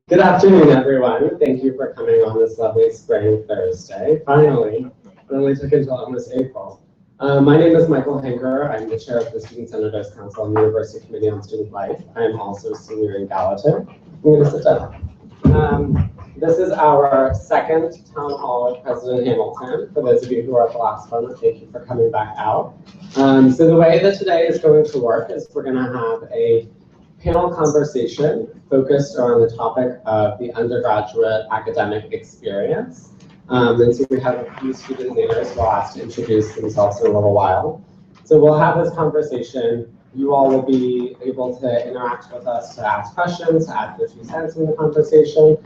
Good afternoon, everyone. Thank you for coming on this lovely spring Thursday. Finally, it only took until almost April. My name is Michael Henker. I'm the chair of the Student Senators Council and University Committee on Student Life. I'm also a senior in Gallatin. I'm going to sit down. This is our second town hall with President Hamilton. For those of you who are at the last one, thank you for coming back out. So the way that today is going to work is we're going to have a panel conversation focused around the topic of the undergraduate academic experience. And so we have a few student leaders who will ask to introduce themselves in a little while. So we'll have this conversation. You all will be able to interact with us, to ask questions, to add your 2 cents in the conversation.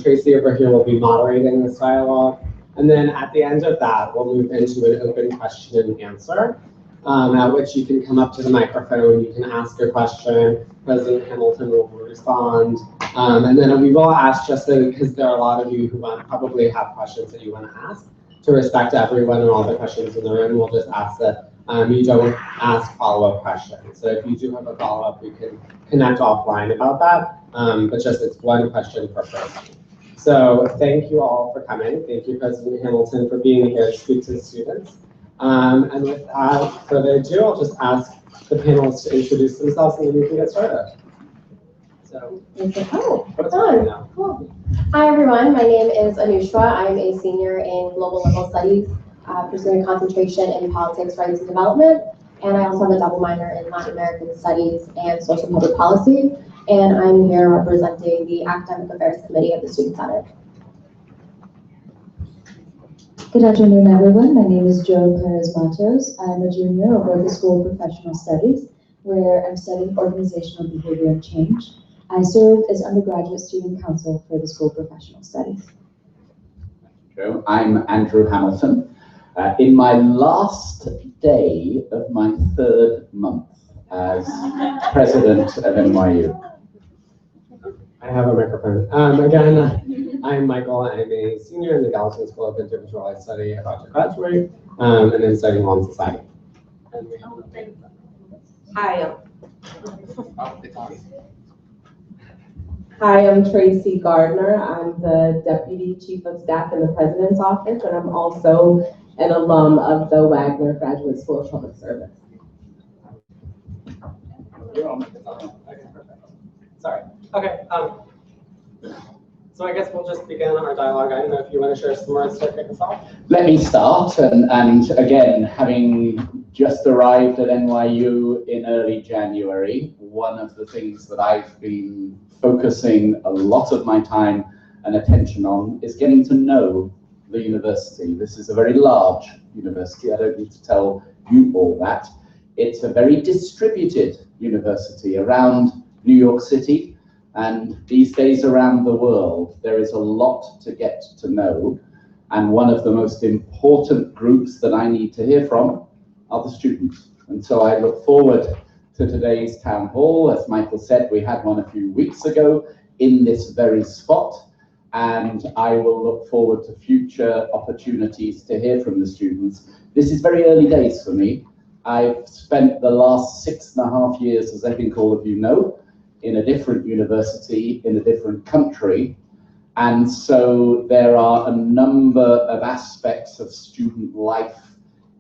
Tracy over here will be moderating this dialogue. And then at the end of that, we'll move into an open question and answer, at which you can come up to the microphone, you can ask your question, President Hamilton will respond, and then we will ask, just so, because there are a lot of you who probably have questions that you want to ask, to respect everyone and all the questions in the room, we'll just ask that you don't ask follow-up questions. So if you do have a follow-up, we can connect offline about that, but just it's one question per person. So thank you all for coming. Thank you, President Hamilton, for being here to speak to the students. And without further ado, I'll just ask the panelists to introduce themselves and then we can get started. So, it's on. Cool. Hi, everyone. My name is Anushra. I'm a senior in global level studies, pursuing concentration in politics, rights, and development. And I also have a double minor in Latin American studies and social public policy. And I'm here representing the Academic Affairs Committee of the Student Senate. Good afternoon, everyone. My name is Jo Perez-Matos. I'm a junior over at the School of Professional Studies, where I'm studying organizational behavior and change. I serve as undergraduate student counsel for the School of Professional Studies. Jo, I'm Andrew Hamilton. In my last day of my 3rd month as president of NYU. I have a microphone. Again, I'm Michael. I'm a senior in the Gallatin School of Individualized Study, about to graduate, and then studying law and society. And we have Hi, I'm Tracy Gardner. I'm the Deputy Chief of Staff in the President's Office, and I'm also an alum of the Wagner Graduate School of Public Service. Sorry. Okay. So I guess we'll just begin our dialogue. I don't know if you want to share some words to kick us off. Let me start, and again, having just arrived at NYU in early January, one of the things that I've been focusing a lot of my time and attention on is getting to know the university. This is a very large university. I don't need to tell you all that. It's a very distributed university around New York City, and these days around the world. There is a lot to get to know, and one of the most important groups that I need to hear from are the students. And so I look forward to today's town hall. As Michael said, we had one a few weeks ago in this very spot, and I will look forward to future opportunities to hear from the students. This is very early days for me. I've spent the last 6.5 years, as I think all of you know, in a different university, in a different country. And so there are a number of aspects of student life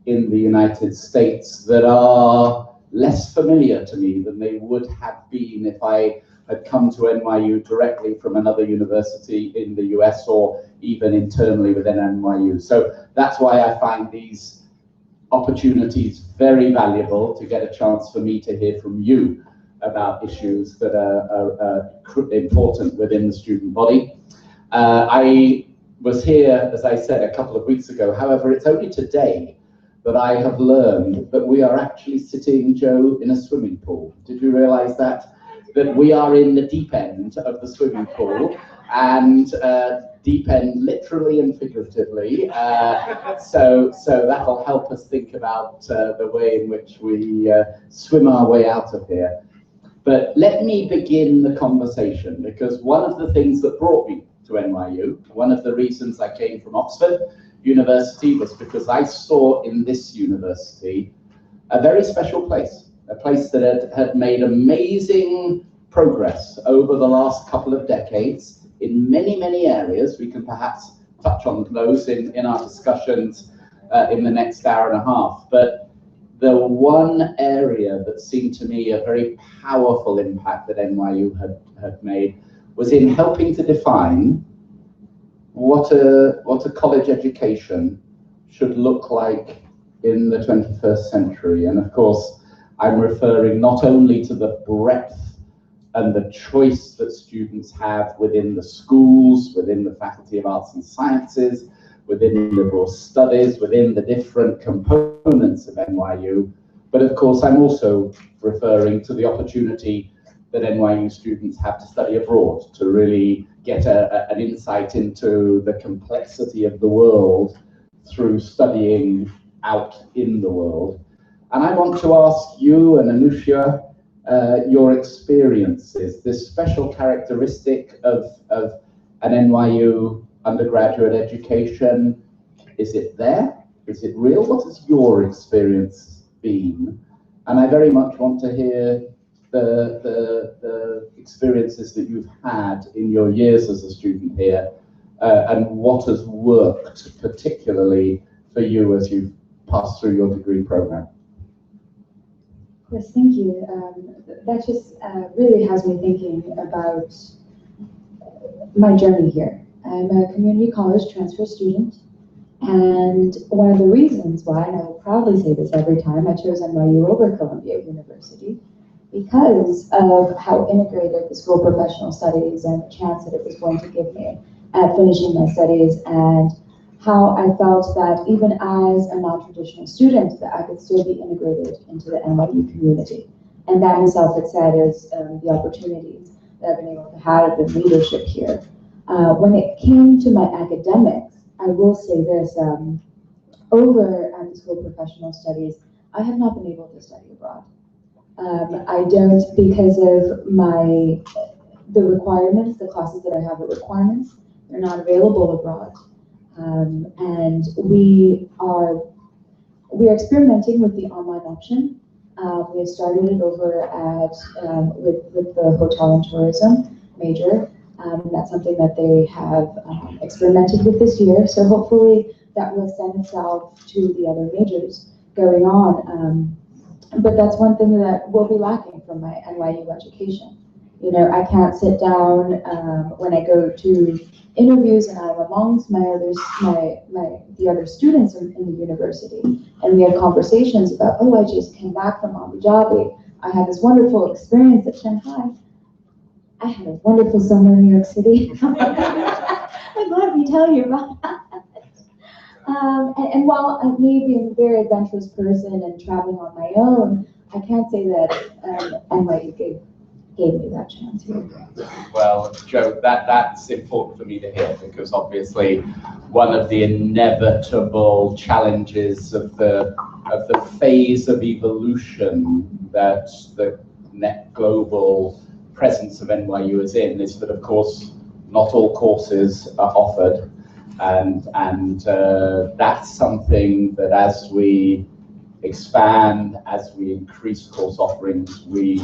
in the United States that are less familiar to me than they would have been if I had come to NYU directly from another university in the US or even internally within NYU. So that's why I find these opportunities very valuable, to get a chance for me to hear from you about issues that are important within the student body. I was here, as I said, a couple of weeks ago. However, it's only today that I have learned that we are actually sitting, Jo, in a swimming pool. Did you realize that? That we are in the deep end of the swimming pool, and deep end literally and figuratively. So that'll help us think about the way in which we swim our way out of here. But let me begin the conversation, because one of the things that brought me to NYU, one of the reasons I came from Oxford University, was because I saw in this university a very special place, a place that had made amazing progress over the last couple of decades in many, many areas. We can perhaps touch on those in our discussions in the next hour and a half. But the one area that seemed to me a very powerful impact that NYU had made was in helping to define what a college education should look like in the 21st century. And of course, I'm referring not only to the breadth and the choice that students have within the schools, within the Faculty of Arts and Sciences, within liberal studies, within the different components of NYU, but of course I'm also referring to the opportunity that NYU students have to study abroad, to really get an insight into the complexity of the world through studying out in the world. And I want to ask you and Anusha your experiences, this special characteristic of an NYU undergraduate education. Is it there? Is it real? What has your experience been? And I very much want to hear the experiences that you've had in your years as a student here, and what has worked particularly for you as you've passed through your degree program. Of course, thank you. That just really has me thinking about my journey here. I'm a community college transfer student, and one of the reasons why, and I will proudly say this every time, I chose NYU over Columbia University, because of how integrated the School of Professional Studies and the chance that it was going to give me at finishing my studies, and how I felt that even as a non-traditional student, that I could still be integrated into the NYU community. And that in itself, it said, is the opportunities that I've been able to have in leadership here. When it came to my academics, I will say this, over at the School of Professional Studies, I have not been able to study abroad. I don't, because of the requirements, the classes that I have are requirements, they're not available abroad. And we are experimenting with the online option. We have started it over at, with the hotel and tourism major. That's something that they have experimented with this year. So hopefully that will send itself to the other majors going on. But that's one thing that will be lacking from my NYU education. You know, I can't sit down when I go to interviews and I'm amongst the other students in the university, and we have conversations about, oh, I just came back from Abu Dhabi. I had this wonderful experience at Shanghai. I had a wonderful summer in New York City. I'm glad we tell you about that. And while I may be a very adventurous person and traveling on my own, I can't say that NYU gave me that chance here. Well, Joe, that's important for me to hear, because obviously one of the inevitable challenges of the phase of evolution that the net global presence of NYU is in is that, of course, not all courses are offered, and that's something that as we expand, as we increase course offerings, we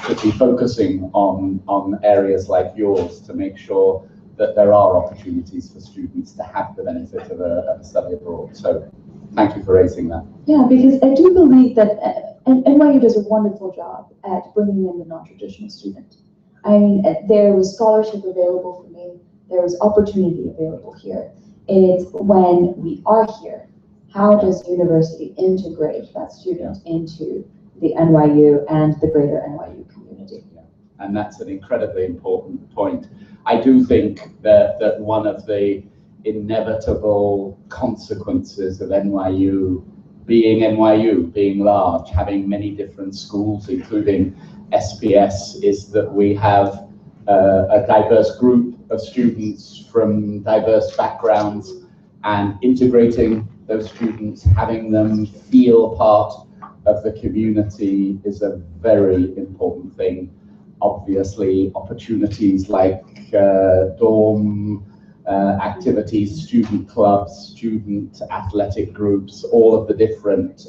should be focusing on areas like yours to make sure that there are opportunities for students to have the benefit of a study abroad. So thank you for raising that. Yeah, because I do believe that NYU does a wonderful job at bringing in the non-traditional student. I mean, there was scholarship available for me. There was opportunity available here. It's when we are here, how does university integrate that student into the NYU and the greater NYU community? Yeah. And that's an incredibly important point. I do think that one of the inevitable consequences of NYU, being large, having many different schools, including SPS, is that we have a diverse group of students from diverse backgrounds, and integrating those students, having them feel part of the community is a very important thing. Obviously, opportunities like dorm activities, student clubs, student athletic groups, all of the different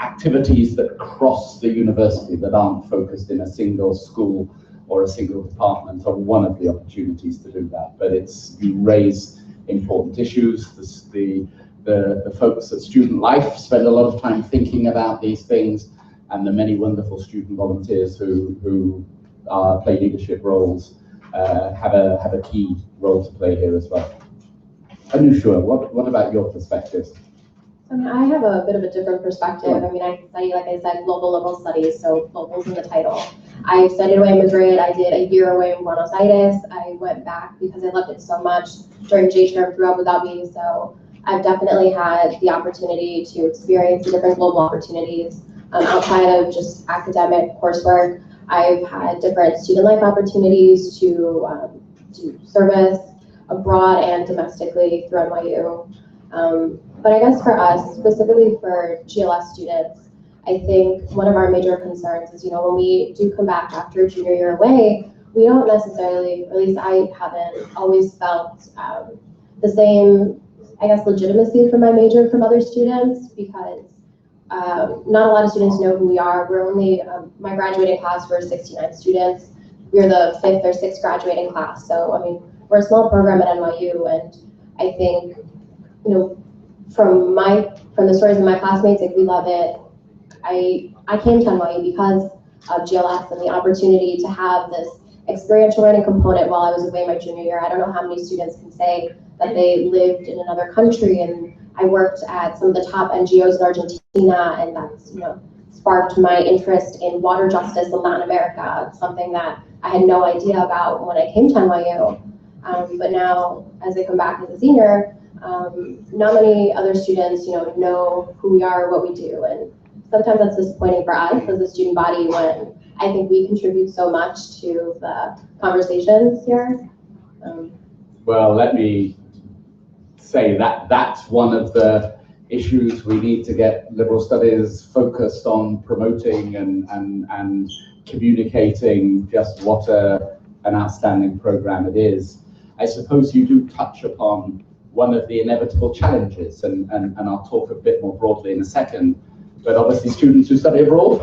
activities that cross the university, that aren't focused in a single school or a single department, are one of the opportunities to do that. But you raise important issues. The folks at Student Life spend a lot of time thinking about these things, and the many wonderful student volunteers who play leadership roles have a key role to play here as well. Anusha, what about your perspectives? I mean, I have a bit of a different perspective. I mean, I study, like I said, global liberal studies, so global's in the title. I studied away in Madrid. I did a year away in Buenos Aires. I went back because I loved it so much during J-term through Abu Dhabi. So I've definitely had the opportunity to experience the different global opportunities outside of just academic coursework. I've had different student life opportunities to do service abroad and domestically through NYU. But I guess for us, specifically for GLS students, I think one of our major concerns is, when we do come back after junior year away, we don't necessarily, or at least I haven't always felt the same, I guess, legitimacy for my major from other students, because not a lot of students know who we are. We're only, my graduating class, we're 69 students. We're the 5th or 6th graduating class. So, I mean, we're a small program at NYU, and I think, from the stories of my classmates, like, we love it. I came to NYU because of GLS and the opportunity to have this experiential learning component while I was away my junior year. I don't know how many students can say that they lived in another country, and I worked at some of the top NGOs in Argentina, and that's, sparked my interest in water justice in Latin America. It's something that I had no idea about when I came to NYU. But now, as I come back as a senior, not many other students, know who we are, what we do, and sometimes that's disappointing for us as a student body when I think we contribute so much to the conversations here. Well, let me say that that's one of the issues we need to get liberal studies focused on promoting and communicating just what an outstanding program it is. I suppose you do touch upon one of the inevitable challenges, and I'll talk a bit more broadly in a second, but obviously students who study abroad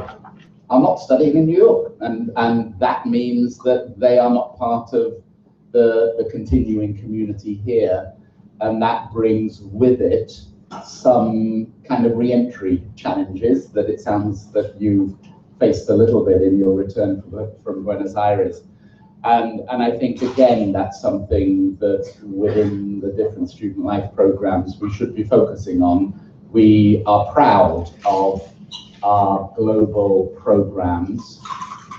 are not studying in New York, and that means that they are not part of the continuing community here, and that brings with it some kind of re-entry challenges that it sounds that you've faced a little bit in your return from Buenos Aires. And I think, again, that's something that within the different student life programs we should be focusing on. We are proud of our global programs.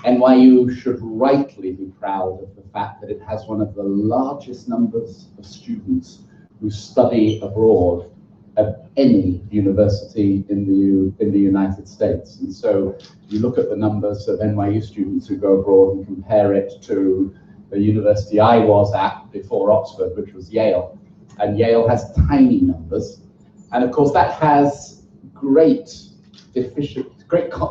NYU should rightly be proud of the fact that it has one of the largest numbers of students who study abroad of any university in the United States. And so you look at the numbers of NYU students who go abroad and compare it to the university I was at before Oxford, which was Yale. And Yale has tiny numbers. And of course that has great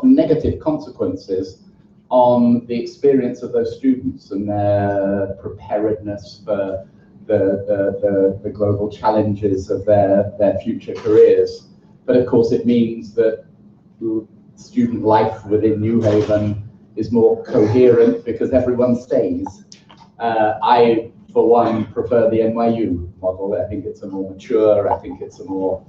negative consequences on the experience of those students and their preparedness for the global challenges of their future careers. But of course it means that student life within New Haven is more coherent because everyone stays. I, for one, prefer the NYU model. I think it's a more mature, I think it's a more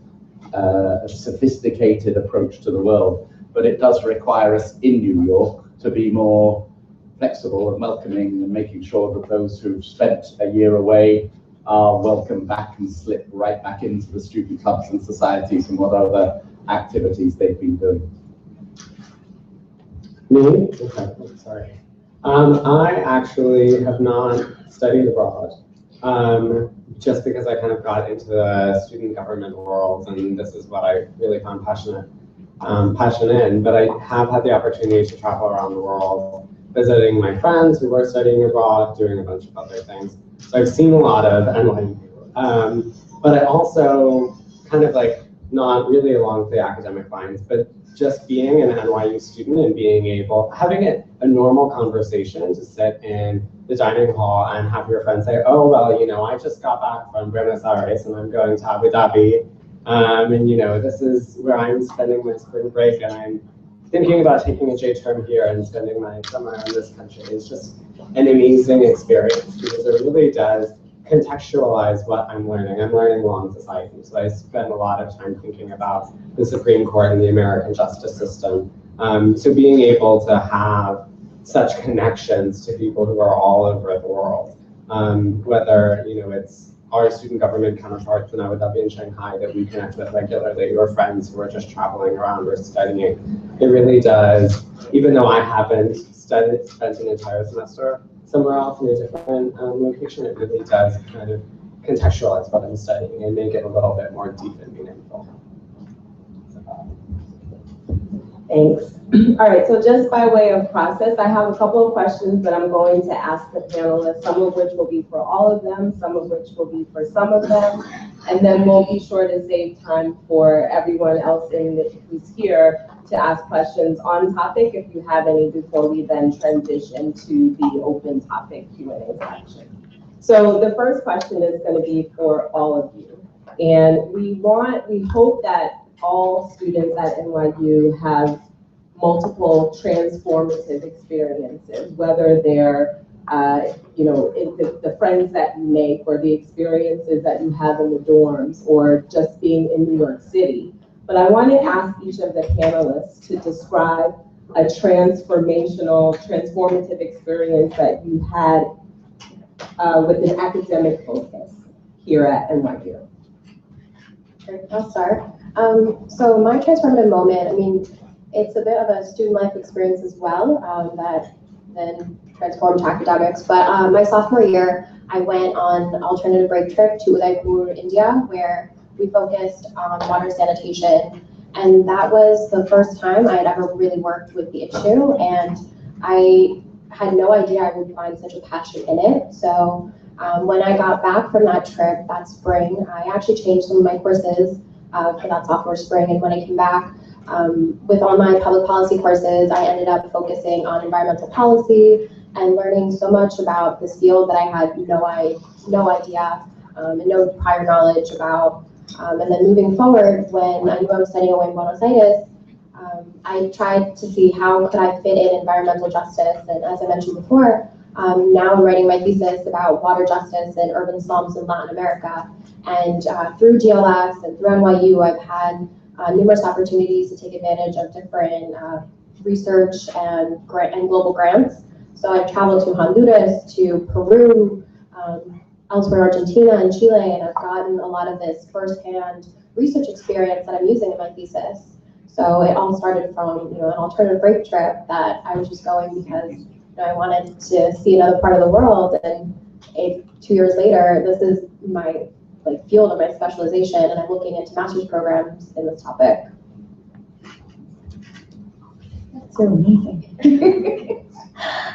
sophisticated approach to the world. But it does require us in New York to be more flexible and welcoming and making sure that those who've spent a year away are welcome back and slip right back into the student clubs and societies and what other activities they've been doing. Me? Okay, sorry. I actually have not studied abroad, just because I kind of got into the student government world, and this is what I really found passionate in. But I have had the opportunity to travel around the world, visiting my friends who were studying abroad, doing a bunch of other things. So I've seen a lot of NYU, but I also kind of not really along the academic lines, but just being an NYU student and being able, having a normal conversation to sit in the dining hall and have your friends say, oh, well, I just got back from Buenos Aires and I'm going to Abu Dhabi. And this is where I'm spending my spring break, and I'm thinking about taking a J term here and spending my summer in this country. It's just an amazing experience because it really does contextualize what I'm learning. I'm learning law and society, so I spend a lot of time thinking about the Supreme Court and the American justice system. So being able to have such connections to people who are all over the world, whether it's our student government counterparts in Abu Dhabi and Shanghai that we connect with regularly, or friends who are just traveling around or studying. It really does, even though I haven't spent an entire semester somewhere else in a different location, it really does kind of contextualize what I'm studying and make it a little bit more deep and meaningful. Thanks. All right, so just by way of process, I have a couple of questions that I'm going to ask the panelists, some of which will be for all of them, some of which will be for some of them, and then we'll be sure to save time for everyone else who's here to ask questions on topic, if you have any, before we then transition to the open topic Q&A section. So the first question is going to be for all of you. And we hope that all students at NYU have multiple transformative experiences, whether they're, the friends that you make, or the experiences that you have in the dorms, or just being in New York City. But I want to ask each of the panelists to describe a transformative experience that you had with an academic focus here at NYU. I'll start. So my transformative moment, it's a bit of a student life experience as well, that then transformed to academics. But my sophomore year, I went on an alternative break trip to Udaipur, India, where we focused on water sanitation. And that was the first time I had ever really worked with the issue. And I had no idea I would find such a passion in it. So when I got back from that trip that spring, I actually changed some of my courses for that sophomore spring. And when I came back with all my public policy courses, I ended up focusing on environmental policy and learning so much about this field that I had no idea and no prior knowledge about. And then moving forward, when I knew I was studying away in Buenos Aires, I tried to see how could I fit in environmental justice. And as I mentioned before, now I'm writing my thesis about water justice and urban slums in Latin America. And through GLS and through NYU, I've had numerous opportunities to take advantage of different research and global grants. So I've traveled to Honduras, to Peru, elsewhere in Argentina and Chile, and I've gotten a lot of this firsthand research experience that I'm using in my thesis. So it all started from an alternative break trip that I was just going because I wanted to see another part of the world. And 2 years later, this is my field of my specialization, and I'm looking into master's programs in this topic. That's so amazing.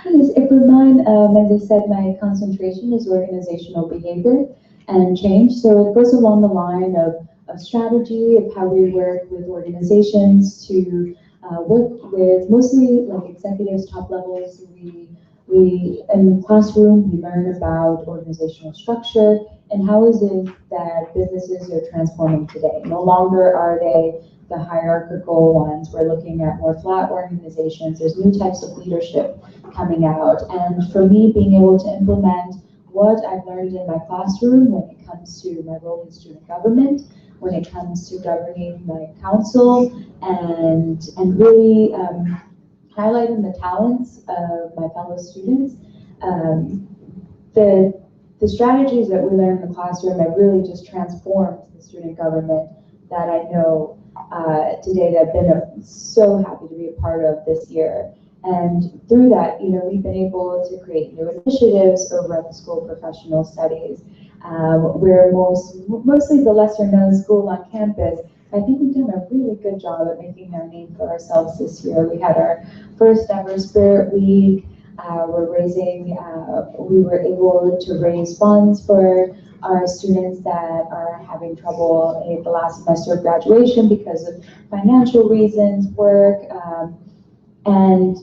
If for mine, as I said, my concentration is organizational behavior and change. So it goes along the line of strategy, of how we work with organizations to work with mostly executives, top levels. We in the classroom, we learn about organizational structure and how is it that businesses are transforming today. No longer are they the hierarchical ones. We're looking at more flat organizations. There's new types of leadership coming out. And for me, being able to implement what I've learned in my classroom when it comes to my role in student government, when it comes to governing my council, and really highlighting the talents of my fellow students. The strategies that we learn in the classroom have really just transformed the student government that I know today, that I've been so happy to be a part of this year. And through that, we've been able to create new initiatives over at the School of Professional Studies. We're mostly the lesser known school on campus. I think we've done a really good job at making our name for ourselves this year. We had our first ever Spirit Week. We were able to raise funds for our students that are having trouble in the last semester of graduation because of financial reasons, work, and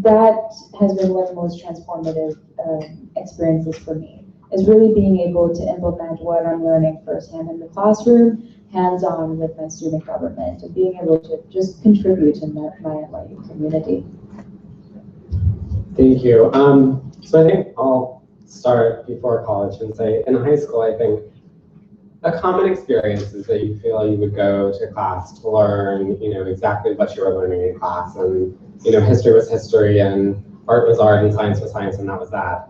that has been one of the most transformative experiences for me, is really being able to implement what I'm learning firsthand in the classroom hands-on with my student government and being able to just contribute in my NYU community. Thank you. So I think I'll start before college and say, in high school, I think a common experience is that you feel you would go to class to learn, exactly what you were learning in class, and history was history, and art was art, and science was science, and that was that.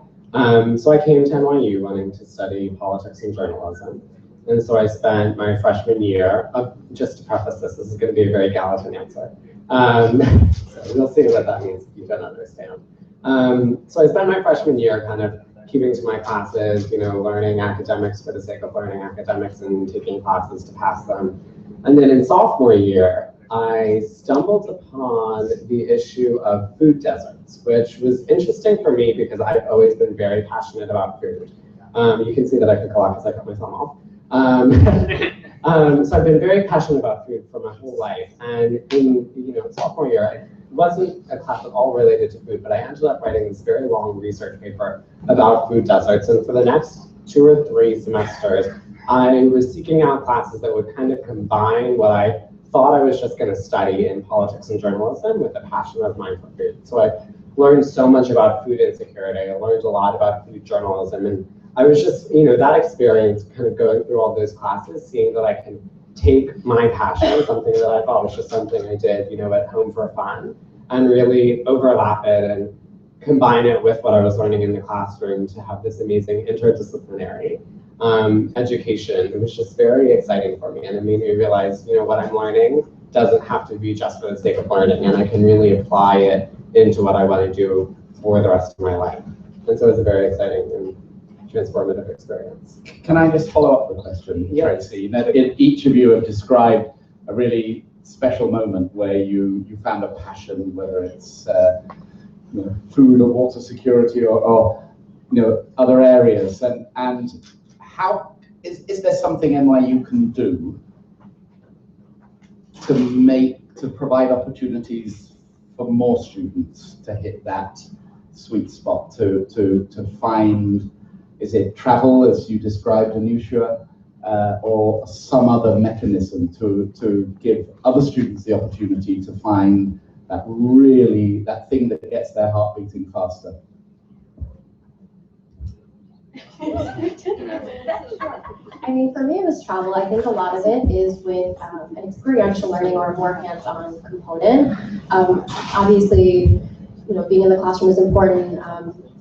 So I came to NYU wanting to study politics and journalism, and so I spent my freshman year. Just to preface this is going to be a very Gallatin answer. So you'll see what that means if you don't understand. So I spent my freshman year kind of keeping to my classes, learning academics for the sake of learning academics and taking classes to pass them. And then in sophomore year, I stumbled upon the issue of food deserts, which was interesting for me because I've always been very passionate about food. You can see that I could collect because I cut myself off. So I've been very passionate about food for my whole life. And in sophomore year, it wasn't a class at all related to food, but I ended up writing this very long research paper about food deserts. And for the next 2 or 3 semesters, I was seeking out classes that would kind of combine what I thought I was just going to study in politics and journalism with a passion of mine for food. So I learned so much about food insecurity. I learned a lot about food journalism. And I was just, that experience kind of going through all those classes, seeing that I can take my passion, something that I thought was just something I did, at home for fun, and really overlap it and combine it with what I was learning in the classroom to have this amazing interdisciplinary education. It was just very exciting for me, and it made me realize, what I'm learning doesn't have to be just for the sake of learning, and I can really apply it into what I want to do for the rest of my life. And so it's a very exciting and transformative experience. Can I just follow up the question, Yes. Tracy? Each of you have described a really special moment where you found a passion, whether it's food or water security or other areas. And how is there something NYU can do to provide opportunities for more students to hit that sweet spot, to find, is it travel, as you described, Anusha, or some other mechanism to give other students the opportunity to find that thing that gets their heart beating faster? I mean, for me, it was travel. I think a lot of it is with an experiential learning or a more hands-on component. Obviously, being in the classroom is important.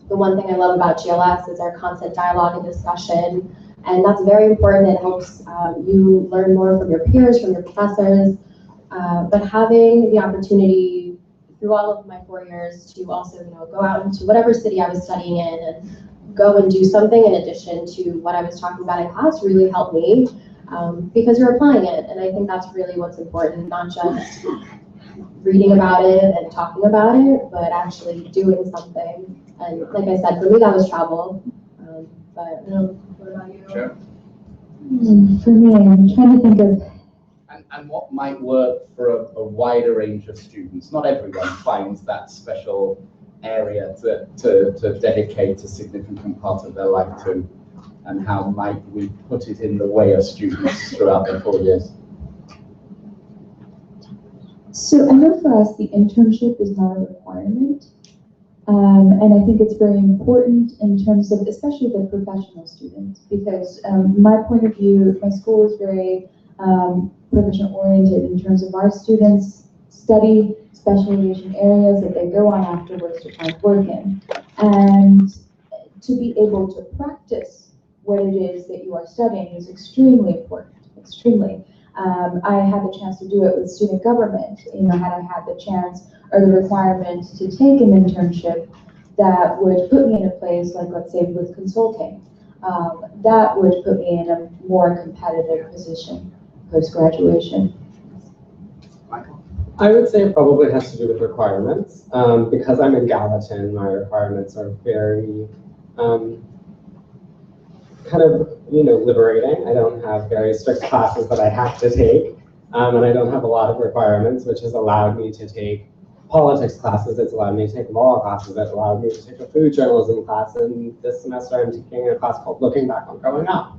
The one thing I love about GLS is our constant dialogue and discussion, and that's very important. It helps you learn more from your peers, from your professors, but having the opportunity through all of my 4 years to also, go out into whatever city I was studying in and go and do something in addition to what I was talking about in class really helped me because you're applying it. And I think that's really what's important, not just reading about it and talking about it, but actually doing something. And like I said, for me, that was travel. But what about you? Sure. For me, I'm trying to think of. And what might work for a wider range of students? Not everyone finds that special area to dedicate a significant part of their life to, and how might we put it in the way of students throughout their 4 years? So I know for us, the internship is not a requirement. And I think it's very important in terms of, especially the professional students, because my point of view, my school is very professional oriented in terms of our students study specialization areas that they go on afterwards to find work in. And to be able to practice what it is that you are studying is extremely important, extremely. I had the chance to do it with student government. Had I had the chance or the requirement to take an internship that would put me in a place like, let's say, with consulting, that would put me in a more competitive position post-graduation. Michael? I would say it probably has to do with requirements. Because I'm in Gallatin, my requirements are very kind of, liberating. I don't have very strict classes that I have to take, and I don't have a lot of requirements, which has allowed me to take politics classes. It's allowed me to take law classes. It's allowed me to take a food journalism class, and this semester I'm taking a class called Looking Back on Growing Up.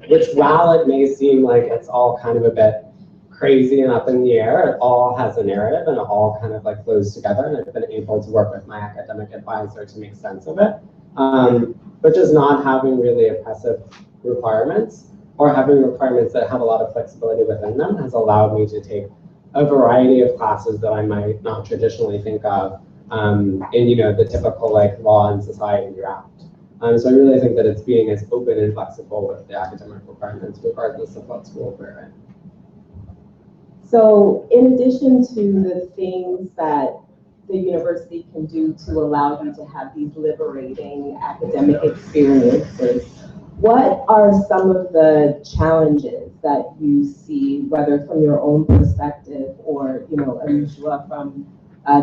which while it may seem like it's all kind of a bit crazy and up in the air, it all has a narrative and it all kind of like flows together, and I've been able to work with my academic advisor to make sense of it. But just not having really oppressive requirements or having requirements that have a lot of flexibility within them has allowed me to take a variety of classes that I might not traditionally think of in, you know, the typical like law and society route. So I really think that it's being as open and flexible with the academic requirements, regardless of what school we're in. So in addition to the things that the university can do to allow you to have these liberating academic experiences, what are some of the challenges that you see, whether from your own perspective or, you know, Anusha, from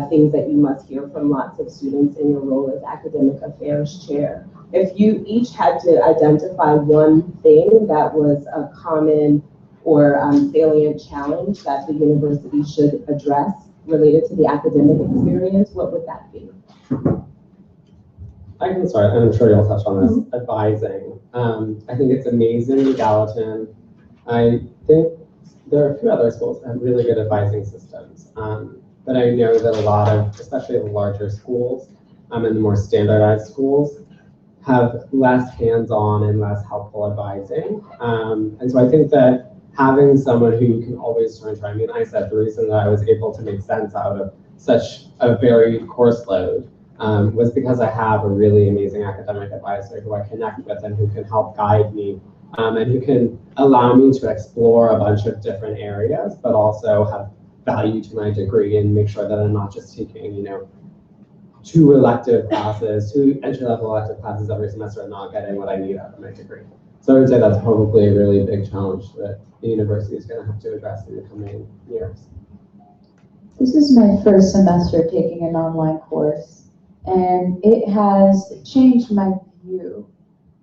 things that you must hear from lots of students in your role as academic affairs chair? If you each had to identify one thing that was a common or salient challenge that the university should address related to the academic experience, what would that be? I can start, and I'm sure you'll touch on this. Advising. I think it's amazing in Gallatin. I think there are a few other schools that have really good advising systems. But I know that a lot of, especially the larger schools and the more standardized schools, have less hands-on and less helpful advising. And so I think that having someone who you can always turn to, I mean, I said the reason that I was able to make sense out of such a very course load was because I have a really amazing academic advisor who I connect with and who can help guide me and who can allow me to explore a bunch of different areas, but also have value to my degree and make sure that I'm not just taking, you know, 2 elective classes, 2 entry-level elective classes every semester and not getting what I need out of my degree. So I would say that's probably a really big challenge that the university is going to have to address in the coming years. This is my first semester taking an online course, and it has changed my view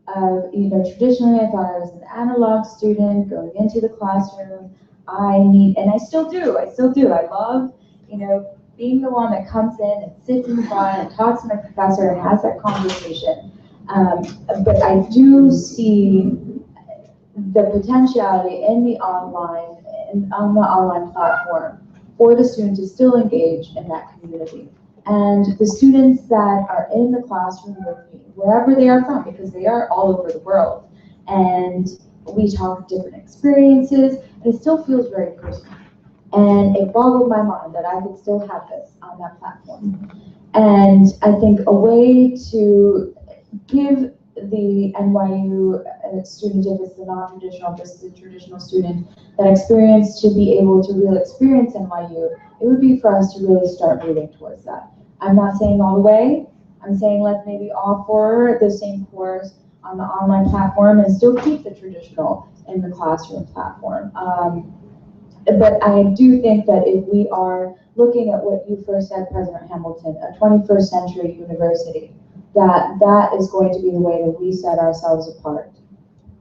of, you know, traditionally I thought I was an analog student going into the classroom. And I still do. I love, you know, being the one that comes in and sits in the front and talks to my professor and has that conversation. But I do see the potentiality in the online, on the online platform for the student to still engage in that community. And the students that are in the classroom with me, wherever they are from, because they are all over the world, and we talk different experiences, and it still feels very personal. And it boggled my mind that I could still have this on that platform. And I think a way to give the NYU student, if it's the non-traditional versus the traditional student, that experience to be able to really experience NYU, it would be for us to really start moving towards that. I'm not saying all the way. I'm saying let's maybe offer the same course on the online platform and still keep the traditional in the classroom platform. But I do think that if we are looking at what you first said, President Hamilton, a 21st century university, that is going to be the way that we set ourselves apart.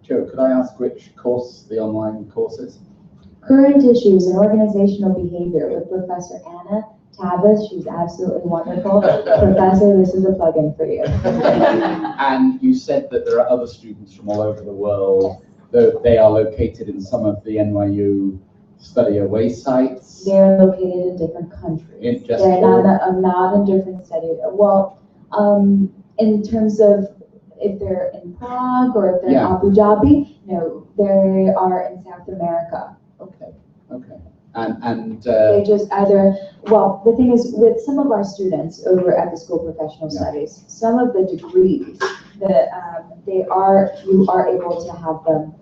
Joe, could I ask which course the online course is? Current Issues in Organizational Behavior with Professor Anna Tavis. She's absolutely wonderful. Professor, this is a plug-in for you. And you said that there are other students from all over the world, though they are located in some of the NYU study away sites. They're located in different countries. They're not in different study. Well, in terms of if they're in Prague or if they're in Abu Dhabi, no, they are in South America. Okay. And they just either, well, the thing is with some of our students over at the School of Professional Studies, some of the degrees that you are able to have them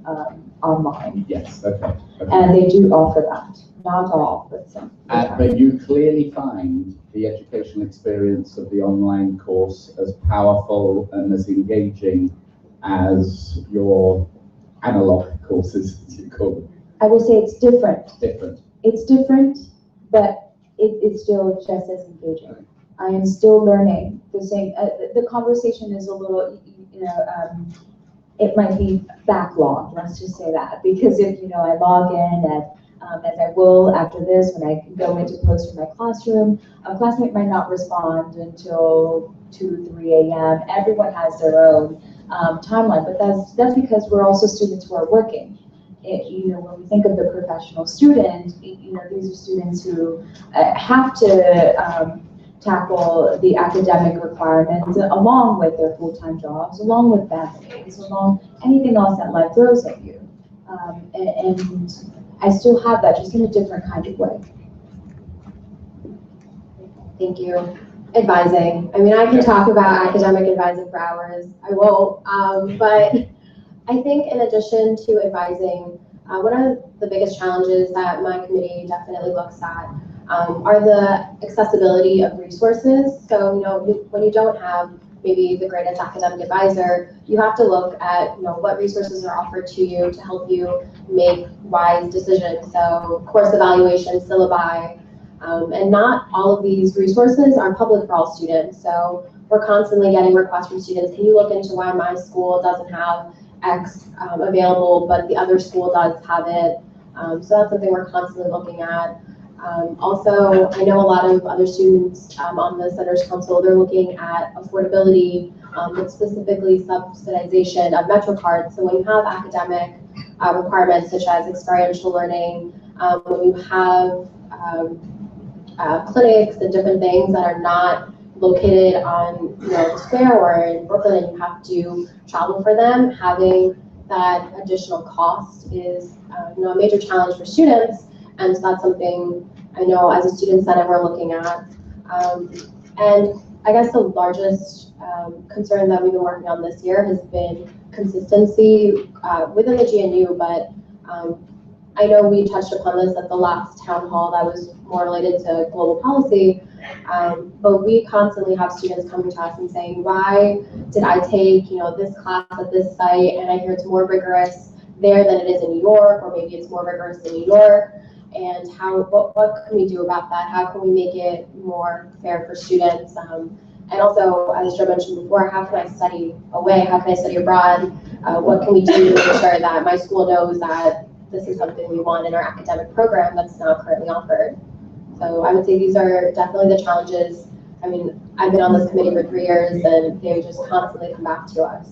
online. Yes, okay. And they do offer that. Not all, but some. But you clearly find the educational experience of the online course as powerful and as engaging as your analog courses, as you call them. I will say it's different. It's different, but it's still just as engaging. Okay. I am still learning the same. The conversation is a little, it might be backlogged. Let's just say that, because if I log in as I will after this, when I go into post in my classroom, a classmate might not respond until 2, 3 a.m. Everyone has their own timeline, but that's because we're also students who are working. When we think of the professional student, these are students who have to tackle the academic requirements along with their full-time jobs, along with families, along anything else that life throws at you. And I still have that, just in a different kind of way. Thank you. Advising. I mean, I can talk about academic advising for hours. I won't. But I think in addition to advising, one of the biggest challenges that my committee definitely looks at are the accessibility of resources. So, when you don't have maybe the greatest academic advisor, you have to look at, what resources are offered to you to help you make wise decisions. So, course evaluation, syllabi, and not all of these resources are public for all students. So, we're constantly getting requests from students, can you look into why my school doesn't have X available, but the other school does have it. So that's something we're constantly looking at. Also, I know a lot of other students on the Center's Council, they're looking at affordability, but specifically subsidization of MetroCard. So when you have academic requirements such as experiential learning, when you have clinics and different things that are not located on the square or in Brooklyn, you have to travel for them. Having that additional cost is a major challenge for students, and so that's something I know as a student senate we're looking at. And I guess the largest concern that we've been working on this year has been consistency within the GNU, but I know we touched upon this at the last town hall that was more related to global policy, but we constantly have students coming to us and saying, why did I take this class at this site and I hear it's more rigorous there than it is in New York, or maybe it's more rigorous in New York, and what can we do about that? How can we make it more fair for students? And also, as Joe mentioned before, how can I study away? How can I study abroad? What can we do to make sure that my school knows that this is something we want in our academic program that's not currently offered? So I would say these are definitely the challenges. I mean, I've been on this committee for 3 years and they just constantly come back to us.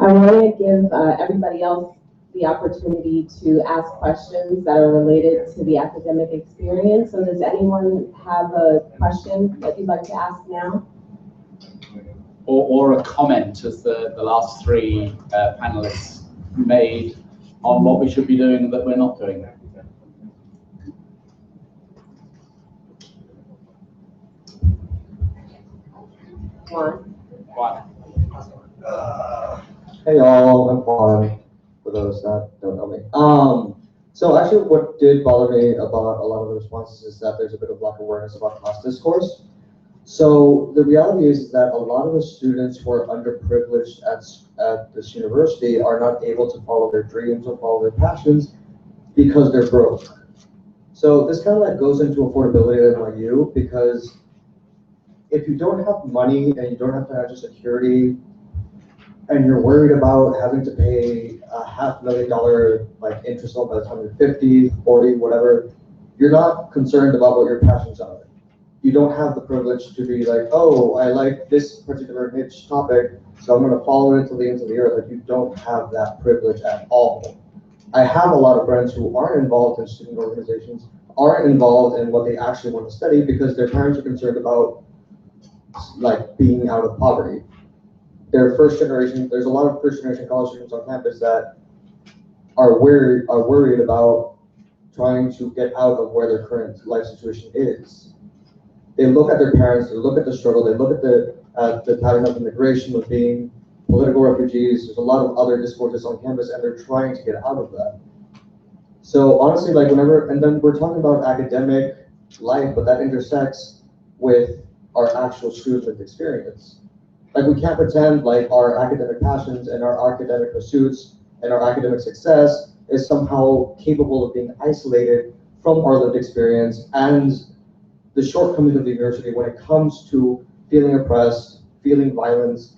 I want to give everybody else the opportunity to ask questions that are related to the academic experience. So does anyone have a question that you'd like to ask now? Or a comment, as the last 3 panelists made, on what we should be doing that we're not doing. Juan. Hey all, I'm Juan, for those that don't know me. So actually what did bother me about a lot of the responses is that there's a bit of lack of awareness about class discourse. So the reality is that a lot of the students who are underprivileged at this university are not able to follow their dreams or follow their passions because they're broke. So this kind of like goes into affordability at NYU, because if you don't have money and you don't have financial security, and you're worried about having to pay a $500,000 like interest loan by the time you're 50, 40, whatever, you're not concerned about what your passions are. You don't have the privilege to be like, oh, I like this particular niche topic, so I'm gonna follow it until the end of the earth. Like, you don't have that privilege at all. I have a lot of friends who aren't involved in student organizations, aren't involved in what they actually want to study because their parents are concerned about like being out of poverty. They're first generation, there's a lot of first generation college students on campus that are worried about trying to get out of where their current life situation is. They look at their parents, they look at the struggle, they look at the pattern of immigration, of being political refugees. There's a lot of other discourses on campus, and they're trying to get out of that. So honestly, like and then we're talking about academic life, but that intersects with our actual student experience. Like, we can't pretend like our academic passions and our academic pursuits and our academic success is somehow capable of being isolated from our lived experience and the shortcomings of the university when it comes to feeling oppressed, feeling violence,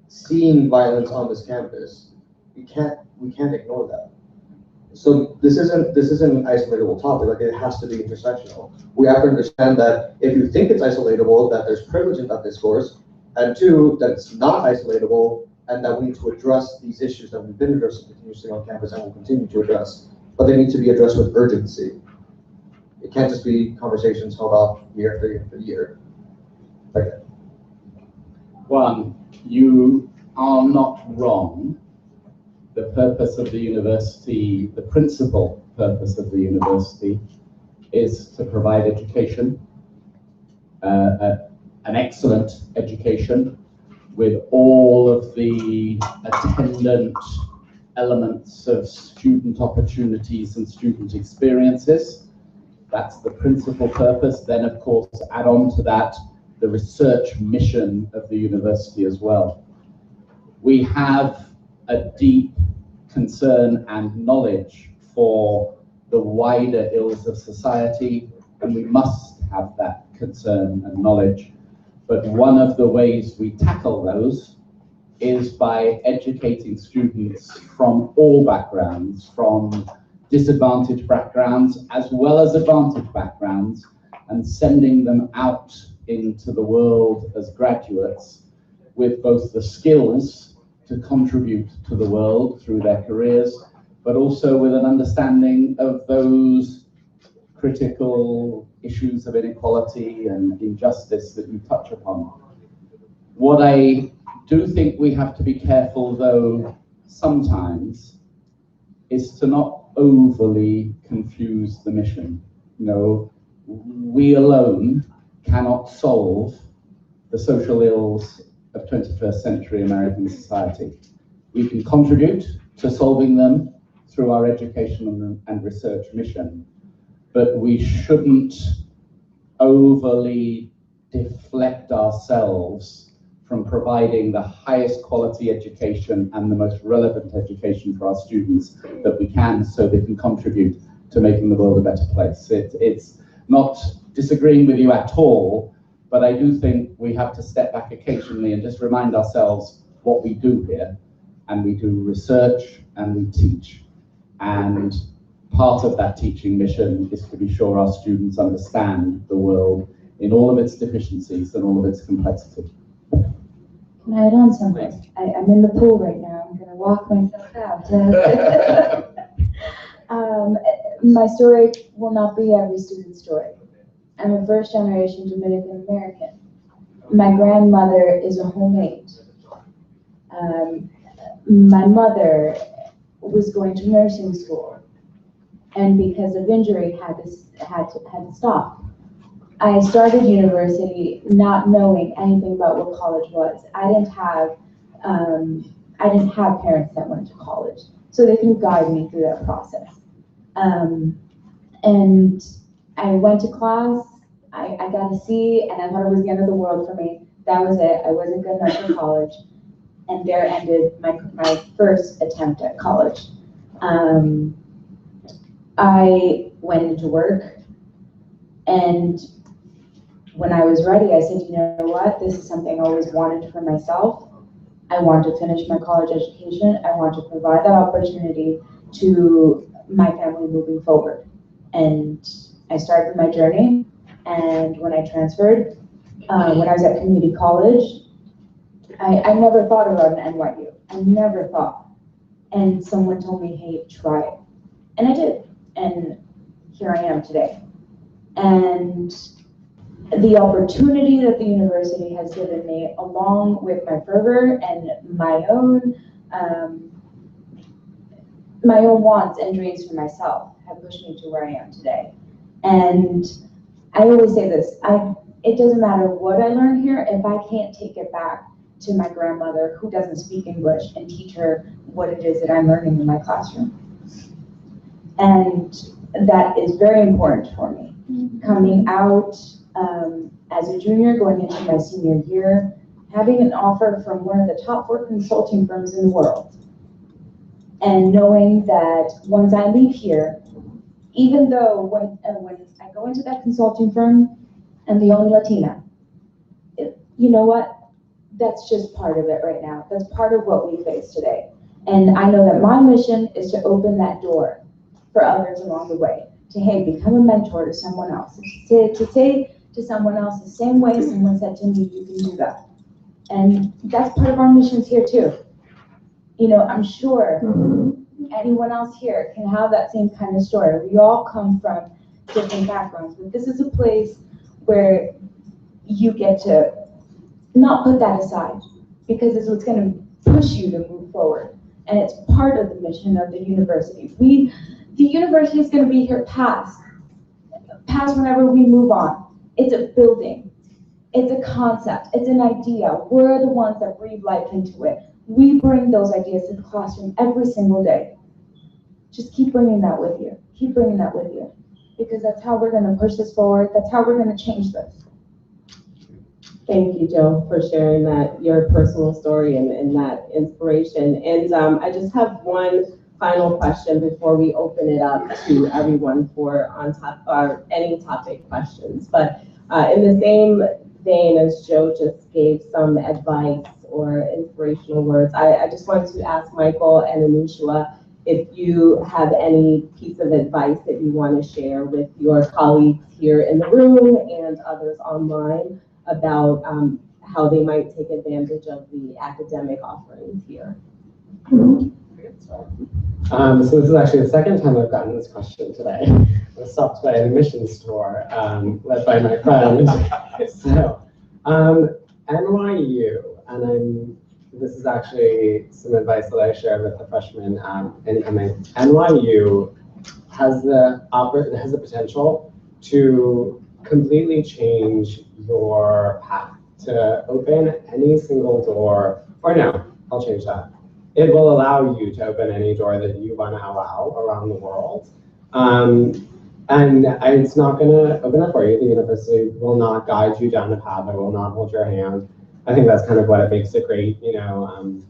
seeing violence on this campus. We can't ignore that. So this isn't an isolatable topic. Like, it has to be intersectional. We have to understand that if you think it's isolatable, that there's privilege in that discourse, and two, that it's not isolatable, and that we need to address these issues that we've been addressing continuously on campus and will continue to address, but they need to be addressed with urgency. It can't just be conversations held up year after year after year. Okay. One, you are not wrong. The purpose of the university, the principal purpose of the university, is to provide education, an excellent education with all of the attendant elements of student opportunities and student experiences. That's the principal purpose. Then, of course, add on to that the research mission of the university as well. We have a deep concern and knowledge for the wider ills of society, and we must have that concern and knowledge. But one of the ways we tackle those is by educating students from all backgrounds, from disadvantaged backgrounds as well as advantaged backgrounds, and sending them out into the world as graduates with both the skills to contribute to the world through their careers, but also with an understanding of those critical issues of inequality and injustice that you touch upon. What I do think we have to be careful, though, sometimes, is to not overly confuse the mission. You know, we alone cannot solve the social ills of 21st century American society. We can contribute to solving them through our education and research mission, but we shouldn't overly deflect ourselves from providing the highest quality education and the most relevant education for our students that we can, so they can contribute to making the world a better place. It's not disagreeing with you at all, but I do think we have to step back occasionally and just remind ourselves what we do here. And we do research and we teach. And part of that teaching mission is to be sure our students understand the world in all of its deficiencies and all of its complexity. Can I add on something? I'm in the pool right now. I'm going to walk myself out. My story will not be every student's story. I'm a first-generation Dominican American. My grandmother is a homemaid. My mother was going to nursing school, and because of injury had to stop. I started university not knowing anything about what college was. I didn't have parents that went to college, so they couldn't guide me through that process. And I went to class. I got a C, and I thought it was the end of the world for me. That was it. I wasn't good enough for college, and there ended my first attempt at college. I went into work, and when I was ready, I said, you know what, this is something I always wanted for myself. I want to finish my college education. I want to provide that opportunity to my family moving forward. And I started my journey, and when I transferred, when I was at community college, I never thought about an NYU. I never thought. And someone told me, hey, try it. And I did. And here I am today. And the opportunity that the university has given me, along with my fervor and my own wants and dreams for myself, have pushed me to where I am today. And I always say this, it doesn't matter what I learn here if I can't take it back to my grandmother who doesn't speak English and teach her what it is that I'm learning in my classroom. And that is very important for me. Coming out as a junior, going into my senior year, having an offer from one of the top 4 consulting firms in the world, and knowing that once I leave here, even though when I go into that consulting firm, I'm the only Latina, you know what? That's just part of it right now. That's part of what we face today. And I know that my mission is to open that door for others along the way. To, hey, become a mentor to someone else. To say to someone else the same way someone said to me, you can do that. And that's part of our missions here too. You know, I'm sure anyone else here can have that same kind of story. We all come from different backgrounds, but this is a place where you get to not put that aside, because it's what's going to push you to move forward. And it's part of the mission of the university. The university is going to be here past whenever we move on. It's a building. It's a concept. It's an idea. We're the ones that breathe life into it. We bring those ideas to the classroom every single day. Just keep bringing that with you. Keep bringing that with you. Because that's how we're going to push this forward. That's how we're going to change this. Thank you, Joe, for sharing that, your personal story and that inspiration. And I just have one final question before we open it up to everyone for any topic questions. But in the same vein as Joe just gave some advice or inspirational words, I just wanted to ask Michael and Anushua if you have any piece of advice that you want to share with your colleagues here in the room and others online about how they might take advantage of the academic offerings here. So this is actually the second time I've gotten this question today. I was stopped by an admissions tour led by my friend. So NYU, and this is actually some advice that I shared with the freshmen incoming. NYU has the potential to completely change your path, to open any single door, or no, I'll change that. It will allow you to open any door that you want to allow around the world. And it's not going to open up for you. The university will not guide you down the path. It will not hold your hand. I think that's kind of what it makes it great. You know,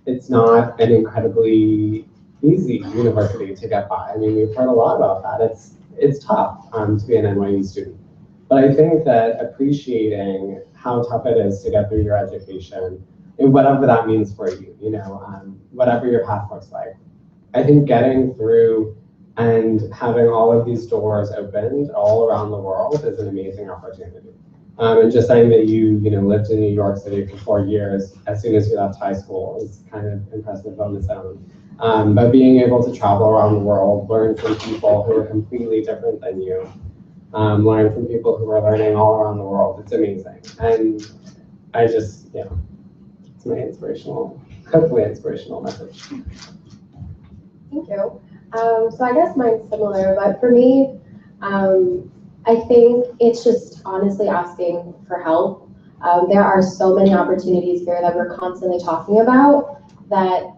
it's not an incredibly easy university to get by. I mean, we've heard a lot about that. It's tough to be an NYU student. But I think that appreciating how tough it is to get through your education, and whatever that means for you, you know, whatever your path looks like, I think getting through and having all of these doors opened all around the world is an amazing opportunity. And just saying that you lived in New York City for 4 years as soon as you left high school is kind of impressive on its own. But being able to travel around the world, learn from people who are completely different than you, learn from people who are learning all around the world, it's amazing. And I just, it's my hopefully inspirational message. Thank you. So I guess mine's similar, but for me, I think it's just honestly asking for help. There are so many opportunities here that we're constantly talking about that,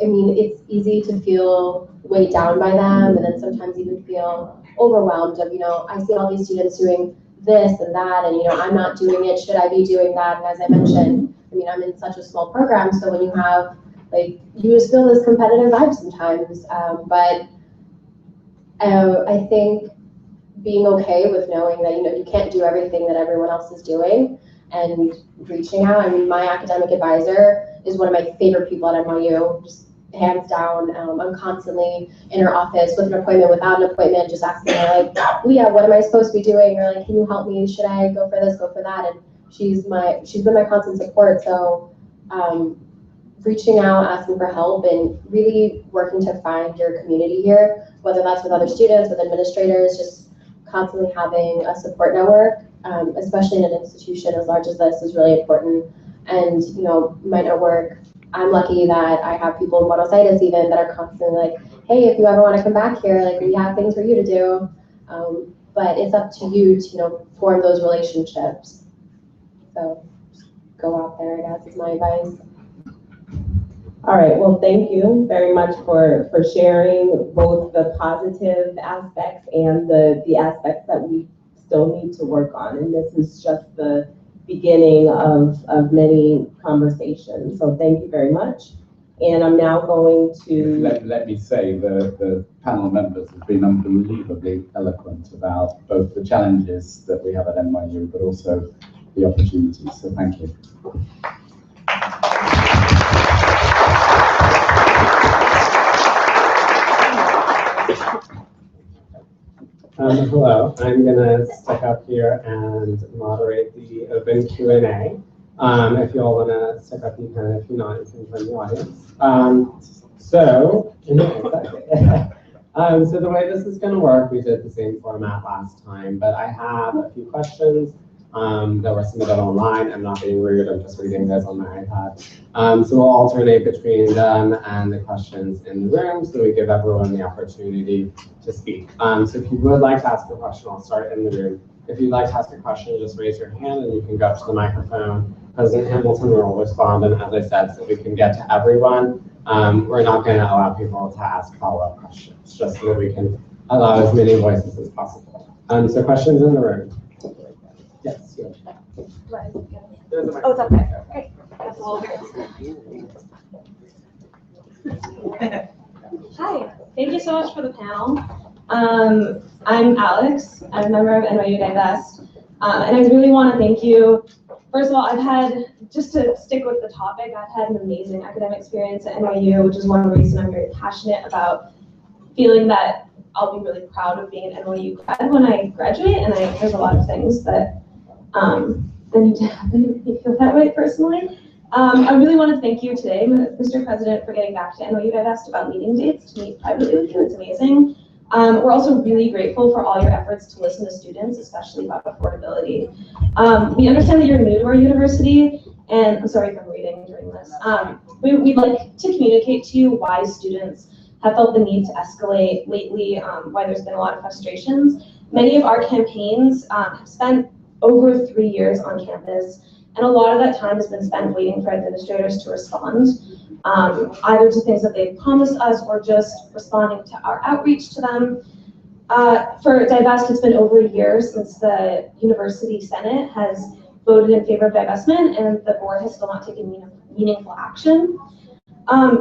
I mean, it's easy to feel weighed down by them, and then sometimes even feel overwhelmed of, I see all these students doing this and that, and, I'm not doing it, should I be doing that? And as I mentioned, I mean, I'm in such a small program, so when you have, you just feel this competitive vibe sometimes, but I think being okay with knowing that, you can't do everything that everyone else is doing, and reaching out. I mean, my academic advisor is one of my favorite people at NYU, just hands down. I'm constantly in her office with an appointment, without an appointment, just asking her Leah, what am I supposed to be doing? Or can you help me? Should I go for this, go for that? And she's been my constant support. So reaching out, asking for help, and really working to find your community here, whether that's with other students, with administrators, just constantly having a support network, especially in an institution as large as this, is really important. And, my network, I'm lucky that I have people in Buenos Aires even that are constantly hey, if you ever want to come back here, we have things for you to do. But it's up to you to, form those relationships. So just go out there, I guess, is my advice. All right, well, thank you very much for sharing both the positive aspects and the aspects that we still need to work on. And this is just the beginning of many conversations. So thank you very much. And I'm now going to... Let me say the panel members have been unbelievably eloquent about both the challenges that we have at NYU, but also the opportunities. So thank you. Hello, I'm going to stick up here and moderate the open Q&A. If you all want to stick up, you can. If you're not, you can join the audience. So the way this is going to work, we did the same format last time, but I have a few questions that were submitted online. I'm not being rude, I'm just reading those on my iPad. So we'll alternate between them and the questions in the room so we give everyone the opportunity to speak. So if you would like to ask a question, I'll start in the room. If you'd like to ask a question, just raise your hand and you can go up to the microphone. President Hamilton will respond, and as I said, so we can get to everyone, we're not going to allow people to ask follow-up questions, just so that we can allow as many voices as possible. So questions in the room? Yes. Oh, it's up there. Great. That's a little weird. Hi, thank you so much for the panel. I'm Alex. I'm a member of NYU Divest. And I really want to thank you. First of all, just to stick with the topic, I've had an amazing academic experience at NYU, which is one reason I'm very passionate about feeling that I'll be really proud of being an NYU grad when I graduate. And there's a lot of things that I need to happen to make me feel that way personally. I really want to thank you today, Mr. President, for getting back to NYU Divest about meeting dates to meet privately with you. It's amazing. We're also really grateful for all your efforts to listen to students, especially about affordability. We understand that you're new to our university, and I'm sorry if I'm reading during this. We'd like to communicate to you why students have felt the need to escalate lately, why there's been a lot of frustrations. Many of our campaigns have spent over 3 years on campus, and a lot of that time has been spent waiting for administrators to respond, either to things that they've promised us or just responding to our outreach to them. For Divest, it's been over a year since the University Senate has voted in favor of divestment, and the board has still not taken meaningful action.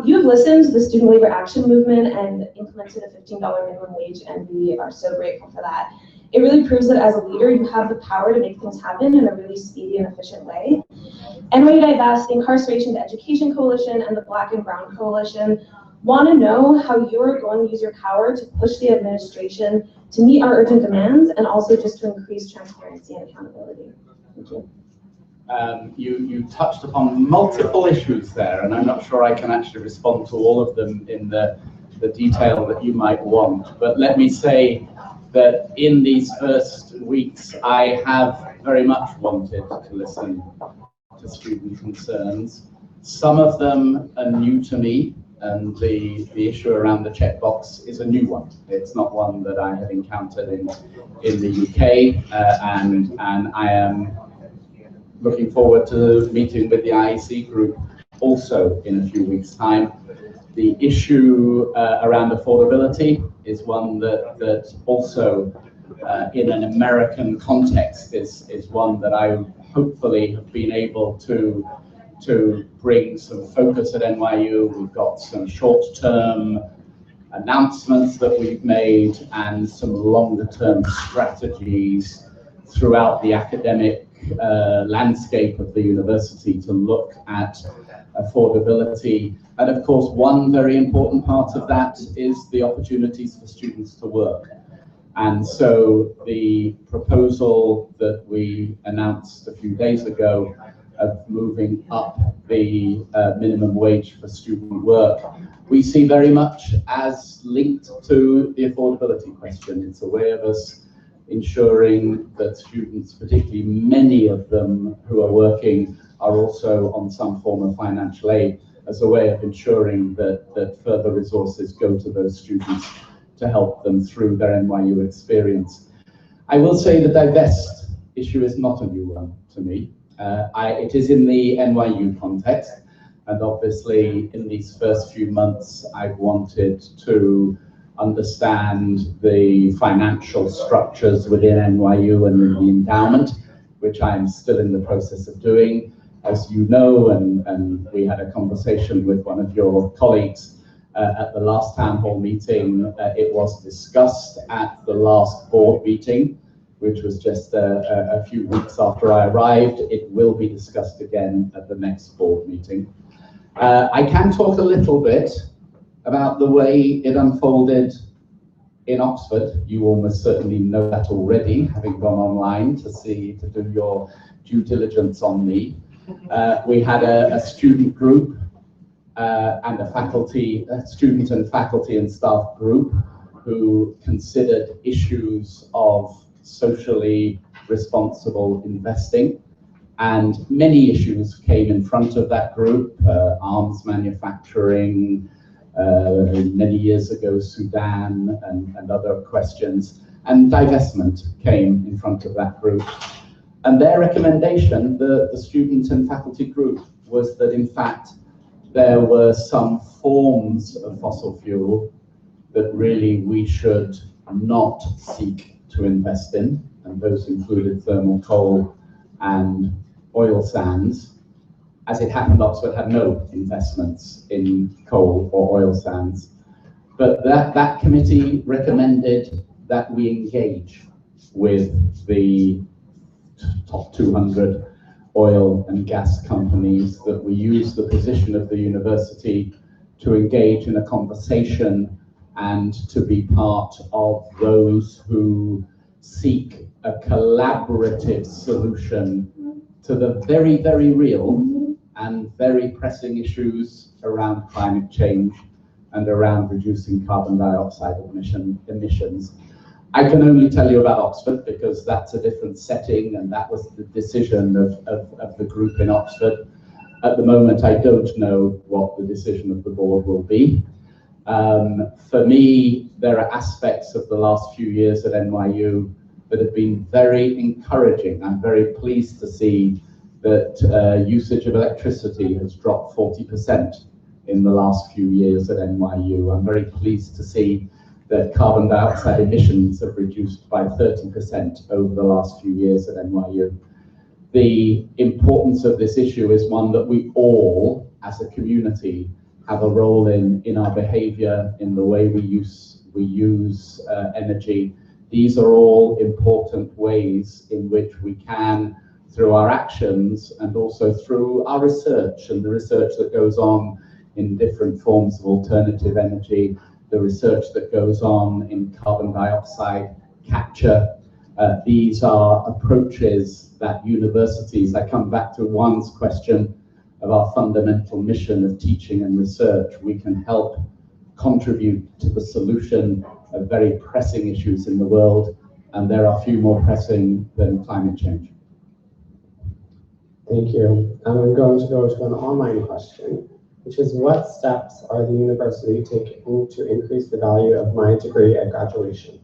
You have listened to the student labor action movement and implemented a $15 minimum wage, and we are so grateful for that. It really proves that as a leader, you have the power to make things happen in a really speedy and efficient way. NYU Divest, the Incarceration to Education Coalition, and the Black and Brown Coalition want to know how you are going to use your power to push the administration to meet our urgent demands and also just to increase transparency and accountability. Thank you. You touched upon multiple issues there, and I'm not sure I can actually respond to all of them in the detail that you might want. But let me say that in these first weeks, I have very much wanted to listen to student concerns. Some of them are new to me, and the issue around the checkbox is a new one. It's not one that I have encountered in the UK, and I am looking forward to meeting with the IEC group also in a few weeks' time. The issue around affordability is one that also, in an American context, is one that I hopefully have been able to bring some focus at NYU. We've got some short-term announcements that we've made and some longer-term strategies throughout the academic landscape of the university to look at affordability. And of course, one very important part of that is the opportunities for students to work. And so the proposal that we announced a few days ago of moving up the minimum wage for student work, we see very much as linked to the affordability question. It's a way of us ensuring that students, particularly many of them who are working, are also on some form of financial aid, as a way of ensuring that further resources go to those students to help them through their NYU experience. I will say the divest issue is not a new one to me. It is in the NYU context, and obviously in these first few months I've wanted to understand the financial structures within NYU and in the endowment, which I'm still in the process of doing. As you know, and we had a conversation with one of your colleagues at the last town hall meeting, it was discussed at the last board meeting, which was just a few weeks after I arrived. It will be discussed again at the next board meeting. I can talk a little bit about the way it unfolded in Oxford. You almost certainly know that already, having gone online to do your due diligence on me. We had a student group and a faculty, student and faculty and staff group who considered issues of socially responsible investing. And many issues came in front of that group, arms manufacturing, many years ago, Sudan and other questions, and divestment came in front of that group. And their recommendation, the student and faculty group, was that in fact there were some forms of fossil fuel that really we should not seek to invest in, and those included thermal coal and oil sands. As it happened, Oxford had no investments in coal or oil sands. But that committee recommended that we engage with the top 200 oil and gas companies, that we use the position of the university to engage in a conversation and to be part of those who seek a collaborative solution to the very, very real and very pressing issues around climate change and around reducing carbon dioxide emissions. I can only tell you about Oxford because that's a different setting, and that was the decision of the group in Oxford. At the moment, I don't know what the decision of the board will be. For me, there are aspects of the last few years at NYU that have been very encouraging. I'm very pleased to see that usage of electricity has dropped 40% in the last few years at NYU. I'm very pleased to see that carbon dioxide emissions have reduced by 30% over the last few years at NYU. The importance of this issue is one that we all, as a community, have a role in our behavior, in the way we use energy. These are all important ways in which we can, through our actions and also through our research and the research that goes on in different forms of alternative energy, the research that goes on in carbon dioxide capture. These are approaches that universities, I come back to one's question of our fundamental mission of teaching and research, we can help contribute to the solution of very pressing issues in the world, and there are few more pressing than climate change. Thank you. I'm going to go to an online question, which is, what steps are the university taking to increase the value of my degree at graduation?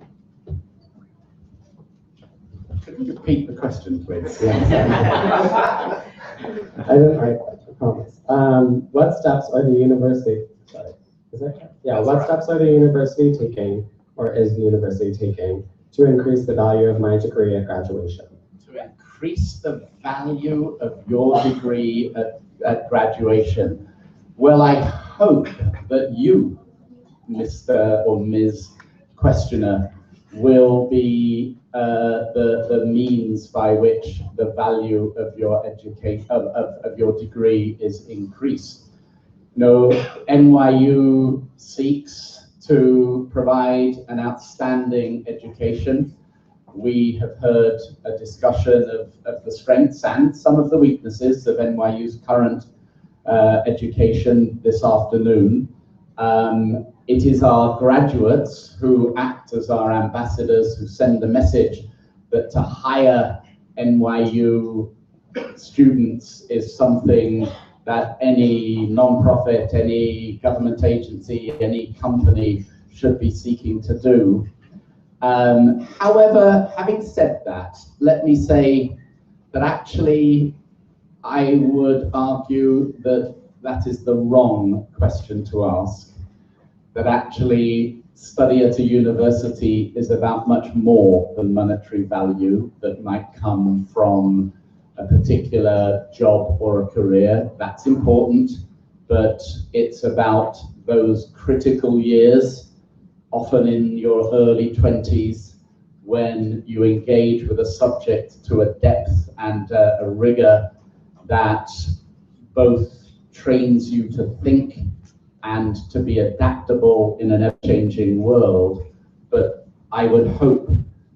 Could you repeat the question, please? Yes. I didn't write that, I promise. What steps are the university, sorry, is that correct? Yeah, what steps are the university taking, or is the university taking, to increase the value of my degree at graduation? To increase the value of your degree at graduation. Well, I hope that you, Mr. or Ms. Questioner, will be the means by which the value of your education, of your degree is increased. No, NYU seeks to provide an outstanding education. We have heard a discussion of the strengths and some of the weaknesses of NYU's current education this afternoon. It is our graduates who act as our ambassadors, who send the message that to hire NYU students is something that any non-profit, any government agency, any company should be seeking to do. However, having said that, let me say that actually I would argue that that is the wrong question to ask. That actually study at a university is about much more than monetary value that might come from a particular job or a career. That's important, but it's about those critical years, often in your early 20s, when you engage with a subject to a depth and a rigor that both trains you to think and to be adaptable in an ever-changing world. But I would hope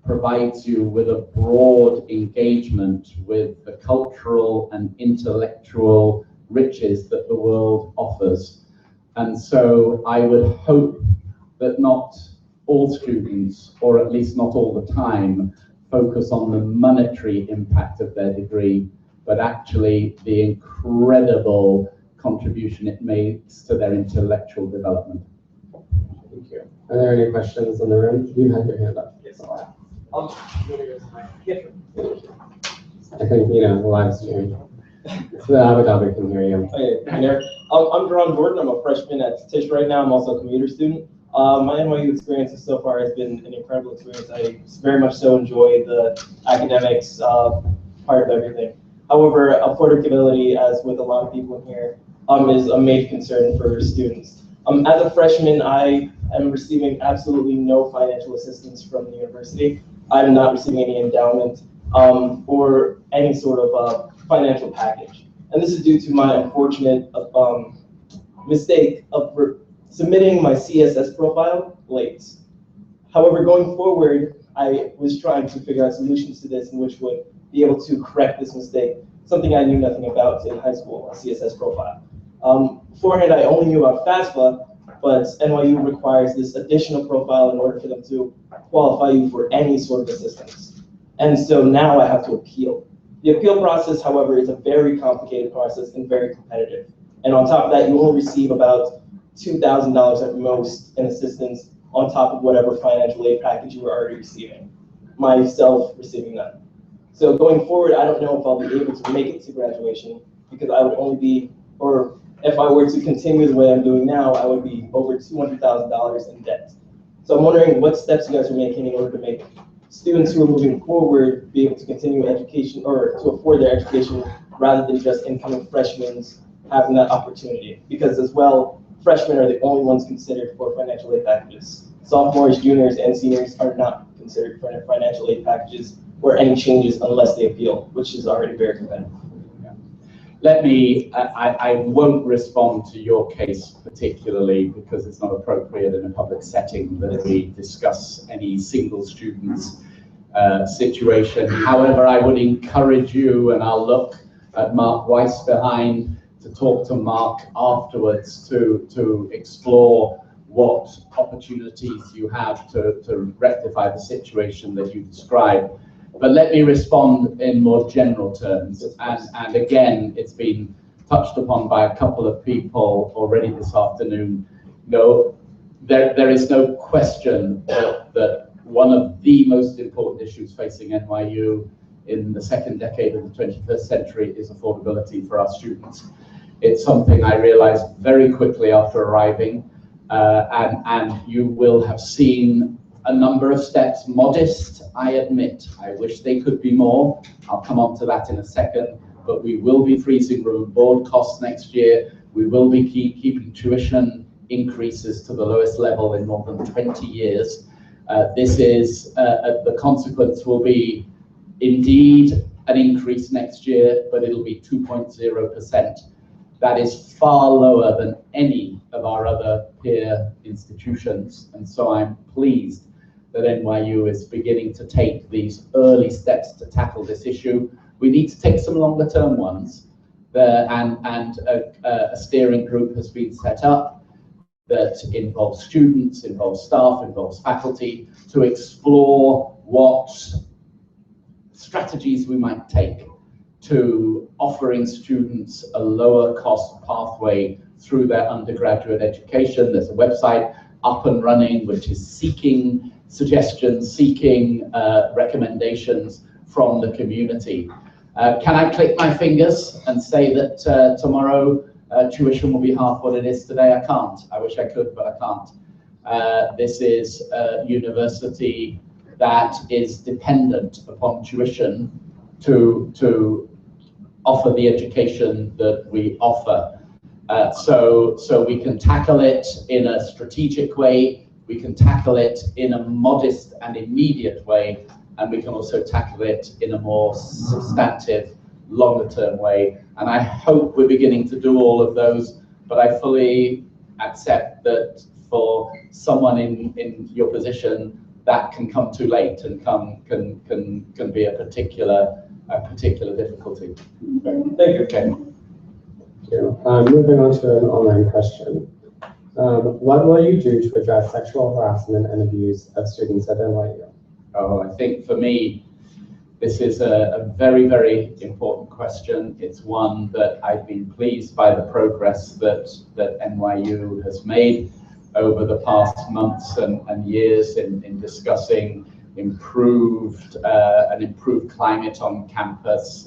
provides you with a broad engagement with the cultural and intellectual riches that the world offers. And so I would hope that not all students, or at least not all the time, focus on the monetary impact of their degree, but actually the incredible contribution it makes to their intellectual development. Thank you. Are there any questions in the room? You had your hand up. Yes. I think, the live stream. So that Abu Dhabi can hear you. Hey there. I'm Jerron Gordon. I'm a freshman at Tisch right now. I'm also a commuter student. My NYU experience so far has been an incredible experience. I very much so enjoy the academics part of everything. However, affordability, as with a lot of people in here, is a major concern for students. As a freshman, I am receiving absolutely no financial assistance from the university. I'm not receiving any endowment or any sort of financial package. And this is due to my unfortunate mistake of submitting my CSS profile late. However, going forward, I was trying to figure out solutions to this in which would be able to correct this mistake, something I knew nothing about in high school, a CSS profile. Beforehand, I only knew about FAFSA, but NYU requires this additional profile in order for them to qualify you for any sort of assistance. And so now I have to appeal. The appeal process, however, is a very complicated process and very competitive. And on top of that, you only receive about $2,000 at most in assistance on top of whatever financial aid package you were already receiving. Myself receiving none. So going forward, I don't know if I'll be able to make it to graduation because I would only be, or if I were to continue the way I'm doing now, I would be over $200,000 in debt. So I'm wondering what steps you guys are making in order to make students who are moving forward be able to continue education or to afford their education rather than just incoming freshmen having that opportunity. Because as well, freshmen are the only ones considered for financial aid packages. Sophomores, juniors, and seniors are not considered for financial aid packages or any changes unless they appeal, which is already very competitive. Let me, I won't respond to your case particularly because it's not appropriate in a public setting that we discuss any single student's situation. However, I would encourage you, and I'll look at Mark Weiss behind, to talk to Mark afterwards to explore what opportunities you have to rectify the situation that you described. But let me respond in more general terms. And again, it's been touched upon by a couple of people already this afternoon. No, there is no question that one of the most important issues facing NYU in the second decade of the 21st century is affordability for our students. It's something I realized very quickly after arriving, and you will have seen a number of steps, modest, I admit. I wish they could be more. I'll come on to that in a second, but we will be freezing room and board costs next year. We will be keeping tuition increases to the lowest level in more than 20 years. The consequence will be indeed an increase next year, but it'll be 2.0%. That is far lower than any of our other peer institutions. And so I'm pleased that NYU is beginning to take these early steps to tackle this issue. We need to take some longer term ones. And a steering group has been set up that involves students, involves staff, involves faculty to explore what strategies we might take to offering students a lower cost pathway through their undergraduate education. There's a website up and running which is seeking suggestions, seeking recommendations from the community. Can I click my fingers and say that tomorrow tuition will be half what it is today? I can't. I wish I could, but I can't. This is a university that is dependent upon tuition to offer the education that we offer. So we can tackle it in a strategic way, we can tackle it in a modest and immediate way, and we can also tackle it in a more substantive, longer term way. And I hope we're beginning to do all of those, but I fully accept that for someone in your position, that can come too late and can be a particular difficulty. Thank you. Okay. Moving on to an online question. What will you do to address sexual harassment and abuse of students at NYU? Oh, I think for me, this is a very, very important question. It's one that I've been pleased by the progress that NYU has made over the past months and years in discussing an improved climate on campus,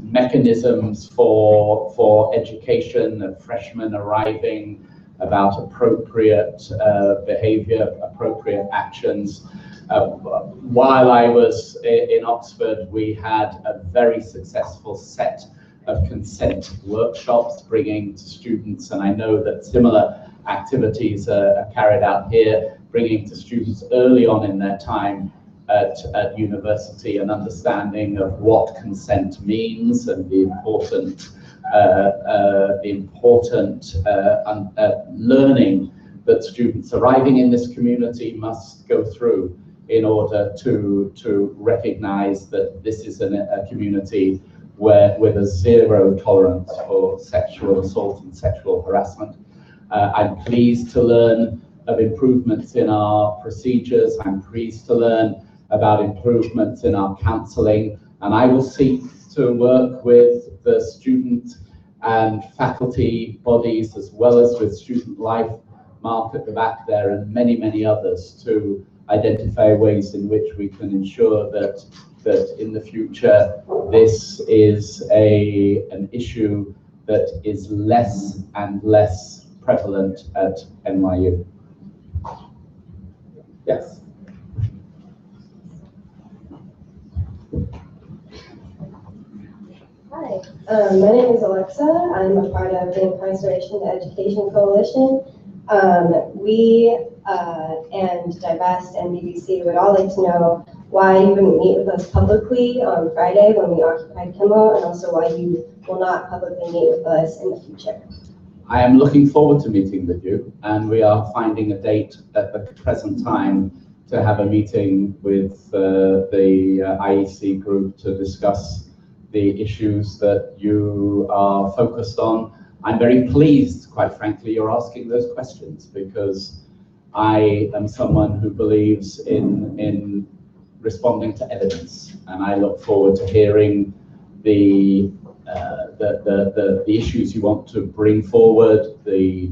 mechanisms for education of freshmen arriving, about appropriate behavior, appropriate actions. While I was in Oxford, we had a very successful set of consent workshops bringing to students, and I know that similar activities are carried out here, bringing to students early on in their time at university an understanding of what consent means and the important learning that students arriving in this community must go through in order to recognize that this is a community with a zero tolerance for sexual assault and sexual harassment. I'm pleased to learn of improvements in our procedures. I'm pleased to learn about improvements in our counseling, and I will seek to work with the student and faculty bodies, as well as with Student Life, Mark at the back there, and many, many others, to identify ways in which we can ensure that in the future this is an issue that is less and less prevalent at NYU. Yes. Hi, my name is Alexa. I'm a part of the Incarceration to Education Coalition. We and Divest and BBC would all like to know why you wouldn't meet with us publicly on Friday when we occupied Kimmel, and also why you will not publicly meet with us in the future. I am looking forward to meeting with you, and we are finding a date at the present time to have a meeting with the IEC group to discuss the issues that you are focused on. I'm very pleased, quite frankly, you're asking those questions, because I am someone who believes in responding to evidence, and I look forward to hearing the issues you want to bring forward, the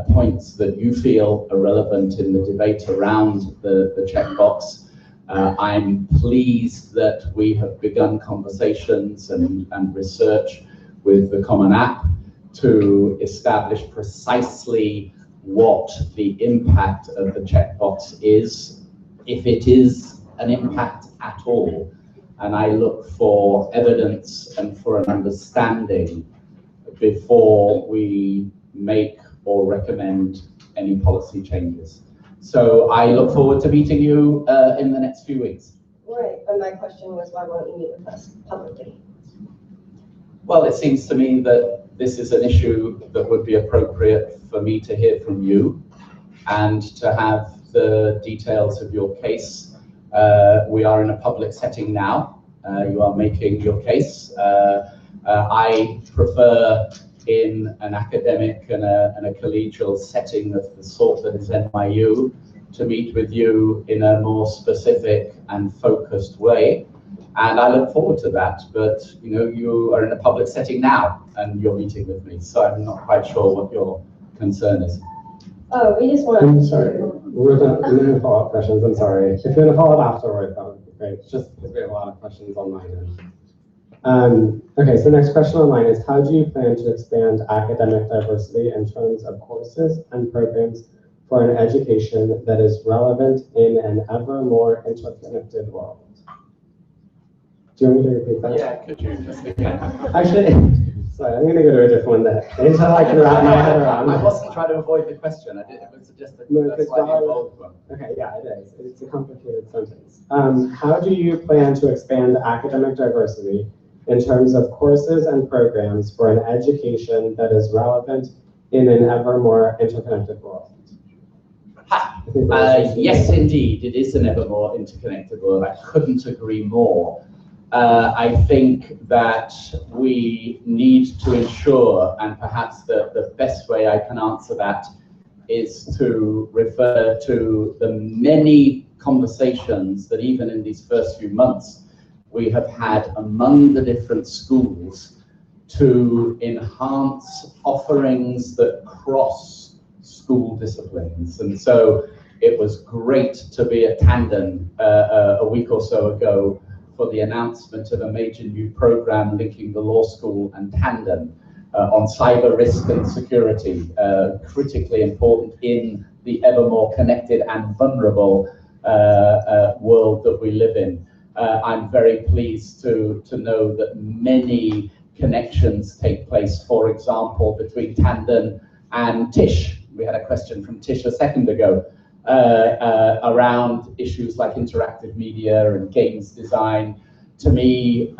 points that you feel are relevant in the debate around the checkbox. I'm pleased that we have begun conversations and research with the Common App to establish precisely what the impact of the checkbox is, if it is an impact at all. And I look for evidence and for an understanding before we make or recommend any policy changes. So I look forward to meeting you in the next few weeks. Right, but my question was, why won't you meet with us publicly? Well, it seems to me that this is an issue that would be appropriate for me to hear from you and to have the details of your case. We are in a public setting now. You are making your case. I prefer in an academic and a collegial setting of the sort that is NYU to meet with you in a more specific and focused way. And I look forward to that, but you are in a public setting now and you're meeting with me, so I'm not quite sure what your concern is. Oh, we just wanted I'm sorry, we're going to follow up questions, I'm sorry. If you're going to follow up afterward, that would be great, just because we have a lot of questions online. Okay, so the next question online is, how do you plan to expand academic diversity in terms of courses and programs for an education that is relevant in an ever more interconnected world? Do you want me to repeat that? Yeah, could you just again? Actually, sorry, I'm going to go to a different one that until I can wrap my head around. I wasn't trying to avoid the question. It was just a slightly involved one. Okay, yeah, it is. It's a complicated sentence. How do you plan to expand academic diversity in terms of courses and programs for an education that is relevant in an ever more interconnected world? Yes, indeed, it is an ever more interconnected world. I couldn't agree more. I think that we need to ensure, and perhaps the best way I can answer that is to refer to the many conversations that even in these first few months we have had among the different schools to enhance offerings that cross school disciplines. And so it was great to be at Tandon a week or so ago for the announcement of a major new program linking the law school and Tandon on cyber risk and security, critically important in the ever more connected and vulnerable world that we live in. I'm very pleased to know that many connections take place, for example, between Tandon and Tish. We had a question from Tish a second ago around issues like interactive media and games design. To me,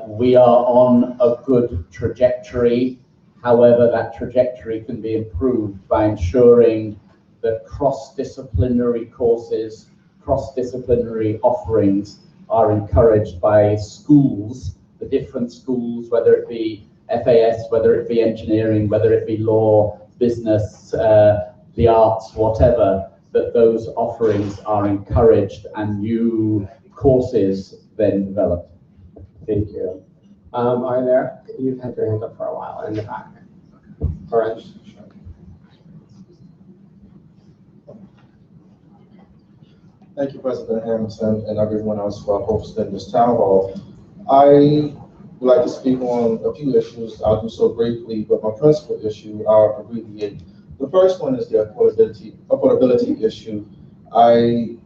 we are on a good trajectory. However, that trajectory can be improved by ensuring that cross-disciplinary courses, cross-disciplinary offerings are encouraged by schools, the different schools, whether it be FAS, whether it be engineering, whether it be law, business, the arts, whatever, that those offerings are encouraged and new courses then developed. Thank you. Are there, you've had your hand up for a while in the back. Orange. Thank you, President Hamilton, and everyone else for hosting this town hall. I would like to speak on a few issues. I'll do so briefly, but my principal issue, I'll abbreviate. The first one is the affordability issue. I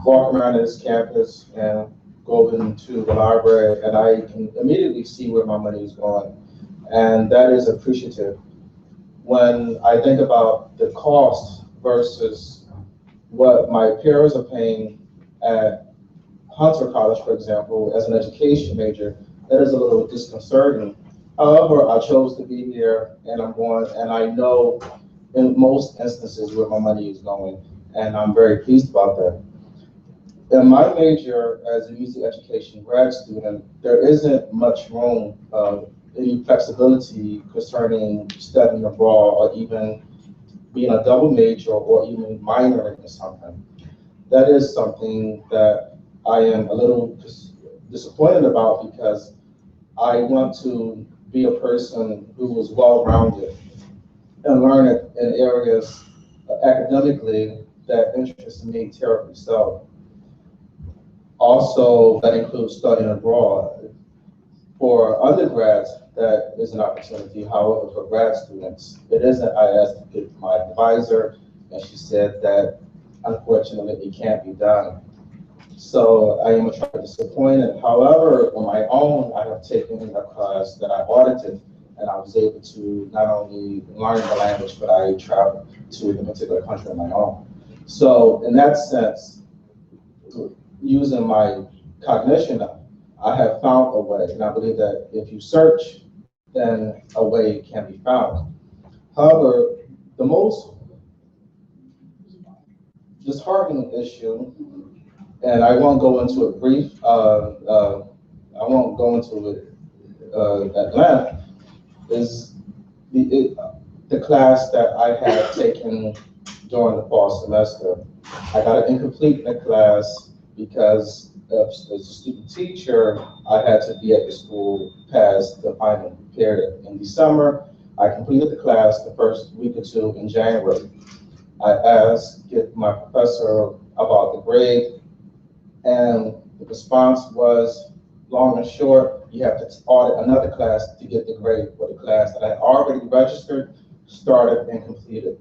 walk around this campus and go into the library, and I can immediately see where my money is going, and that is appreciative. When I think about the cost versus what my peers are paying at Hunter College, for example, as an education major, that is a little disconcerting. However, I chose to be here, and I'm going, and I know in most instances where my money is going, and I'm very pleased about that. In my major as a music education grad student, there isn't much room, any flexibility concerning studying abroad or even being a double major or even minoring in something. That is something that I am a little disappointed about because I want to be a person who is well-rounded and learn it in areas academically that interest me terribly so. Also, that includes studying abroad. For undergrads, that is an opportunity. However, for grad students, it isn't. I asked my advisor, and she said that unfortunately it can't be done. So I am a trifle disappointed. However, on my own, I have taken a class that I audited, and I was able to not only learn the language, but I traveled to the particular country on my own. So in that sense, using my cognition, I have found a way, and I believe that if you search, then a way can be found. However, the most disheartening issue, and I won't go into it I won't go into it at length, is the class that I had taken during the fall semester. I got an incomplete in the class because as a student teacher, I had to be at the school past the final period. In December, I completed the class the first week or two in January. I asked my professor about the grade, and the response was, long and short, you have to audit another class to get the grade for the class that I had already registered, started, and completed.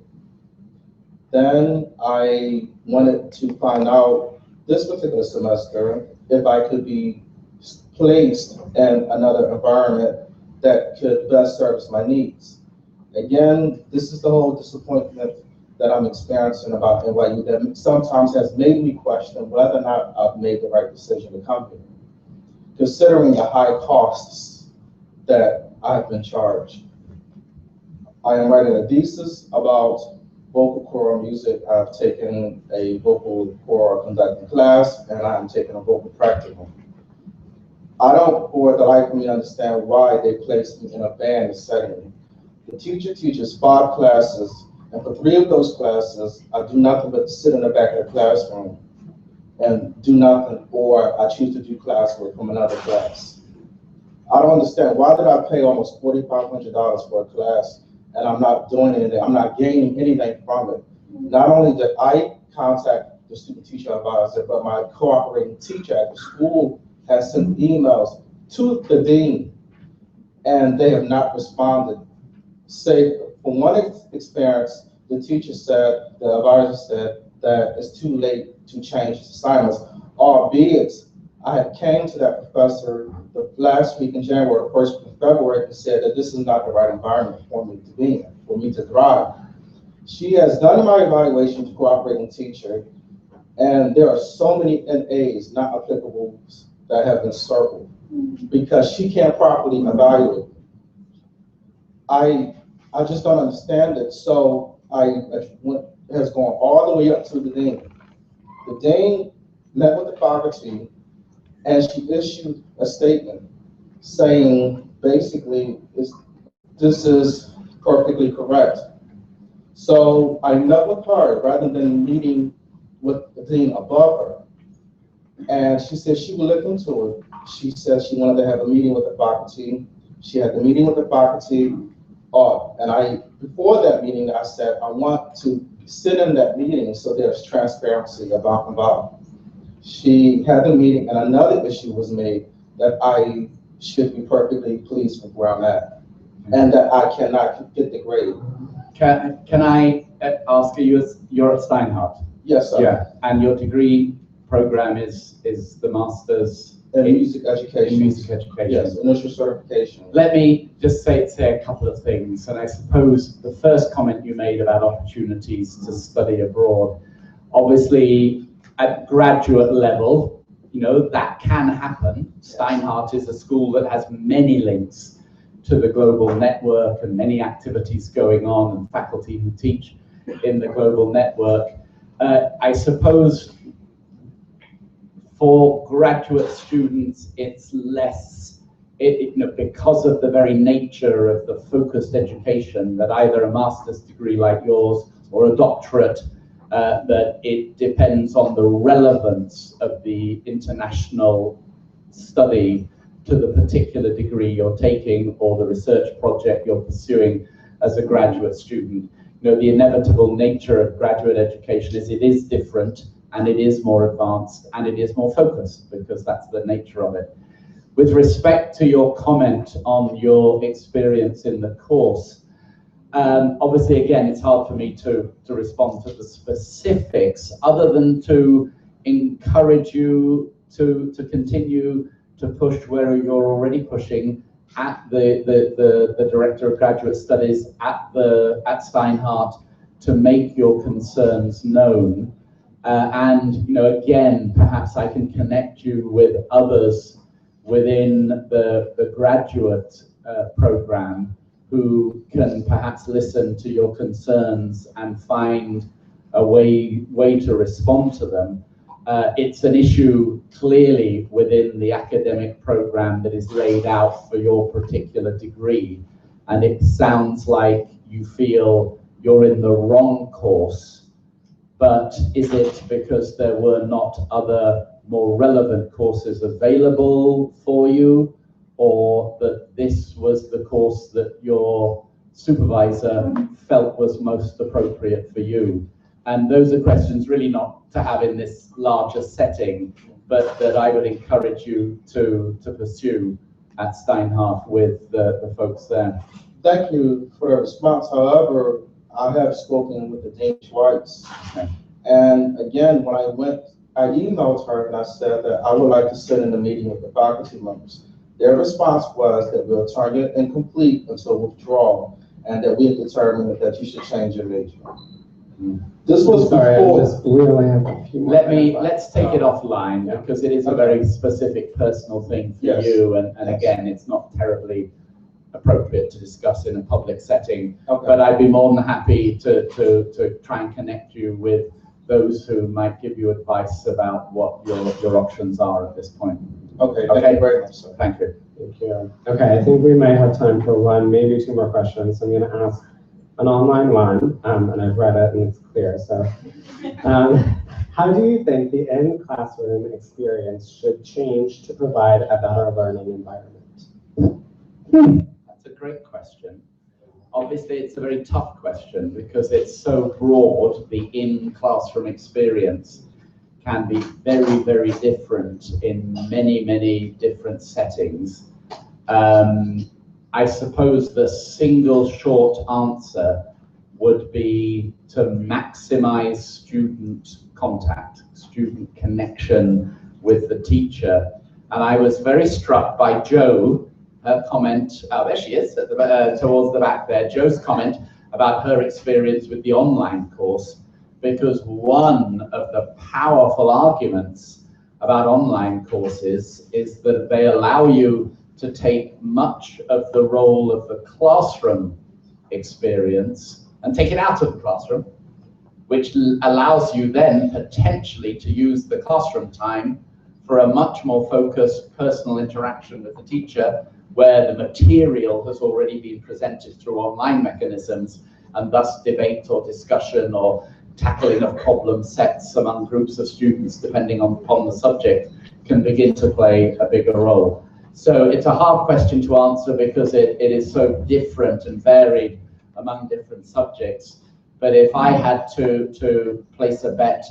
Then I wanted to find out this particular semester if I could be placed in another environment that could best service my needs. Again, this is the whole disappointment that I'm experiencing about NYU that sometimes has made me question whether or not I've made the right decision to come here, considering the high costs that I've been charged. I am writing a thesis about vocal choral music. I've taken a vocal choral conducting class, and I'm taking a vocal practicum. I don't, for the life of me, understand why they placed me in a band setting. The teacher teaches 5 classes, and for 3 of those classes, I do nothing but sit in the back of the classroom and do nothing, or I choose to do classwork from another class. I don't understand, why did I pay almost $4,500 for a class and I'm not doing anything, I'm not gaining anything from it? Not only did I contact the student teacher advisor, but my cooperating teacher at the school has sent emails to the dean, and they have not responded. Say, from one experience, the teacher said, the advisor said that it's too late to change his assignments, albeit I had came to that professor the last week in January, first week in February, and said that this is not the right environment for me to be in, for me to thrive. She has done my evaluation to cooperating teacher, and there are so many NAs not applicable that have been circled because she can't properly evaluate. I just don't understand it. So has gone all the way up to the dean. The dean met with the faculty, and she issued a statement saying basically this is perfectly correct. So I met with her rather than meeting with the dean above her. And she said she would look into it. She said she wanted to have a meeting with the faculty. She had the meeting with the faculty. And before that meeting, I said, I want to sit in that meeting so there's transparency about. She had the meeting, and another issue was made that I should be perfectly pleased with where I'm at, and that I cannot get the grade. Can I ask you, you're at Steinhardt? Yes, sir. Yeah, and your degree program is the master's in music education. In music education. Yes, initial certification. Let me just say a couple of things, and I suppose the first comment you made about opportunities to study abroad, obviously at graduate level, you know, that can happen. Steinhardt is a school that has many links to the global network and many activities going on, and faculty who teach in the global network. I suppose for graduate students, it's less, because of the very nature of the focused education, that either a master's degree like yours or a doctorate, that it depends on the relevance of the international study to the particular degree you're taking or the research project you're pursuing as a graduate student. You know, the inevitable nature of graduate education is it is different, and it is more advanced, and it is more focused, because that's the nature of it. With respect to your comment on your experience in the course, obviously, again, it's hard for me to respond to the specifics, other than to encourage you to continue to push where you're already pushing at the Director of Graduate Studies at Steinhardt, to make your concerns known. And, you know, again, perhaps I can connect you with others within the graduate program who can perhaps listen to your concerns and find a way to respond to them. It's an issue clearly within the academic program that is laid out for your particular degree. And it sounds like you feel you're in the wrong course. But is it because there were not other more relevant courses available for you, or that this was the course that your supervisor felt was most appropriate for you? And those are questions really not to have in this larger setting, but that I would encourage you to pursue at Steinhardt with the folks there. Thank you for the response. However, I have spoken with the dean twice. Okay. And again, when I emailed her and I said that I would like to sit in a meeting with the faculty members. Their response was that we'll turn it incomplete until withdrawal, and that we had determined that you should change your major. This was before. We only have a few more minutes left. Let's take it offline, because it is a very specific personal thing for Yes. you, and again, it's not terribly appropriate to discuss in a public setting. Okay. But I'd be more than happy to try and connect you with those who might give you advice about what your options are at this point. Okay, thank you very much, sir. Thank you. Thank you. Okay, I think we might have time for one, maybe two more questions. I'm going to ask an online one, and I've read it and it's clear. So, how do you think the in-classroom experience should change to provide a better learning environment? That's a great question. Obviously, it's a very tough question because it's so broad. The in-classroom experience can be very, very different in many, many different settings. I suppose the single short answer would be to maximize student contact, student connection with the teacher. And I was very struck by Jo, her comment, oh, there she is, at the, towards the back there, Jo's comment about her experience with the online course, because one of the powerful arguments about online courses is that they allow you to take much of the role of the classroom experience and take it out of the classroom, which allows you then potentially to use the classroom time for a much more focused personal interaction with the teacher, where the material has already been presented through online mechanisms, and thus debate or discussion or tackling of problem sets among groups of students, depending upon the subject, can begin to play a bigger role. So it's a hard question to answer because it is so different and varied among different subjects. But if I had to place a bet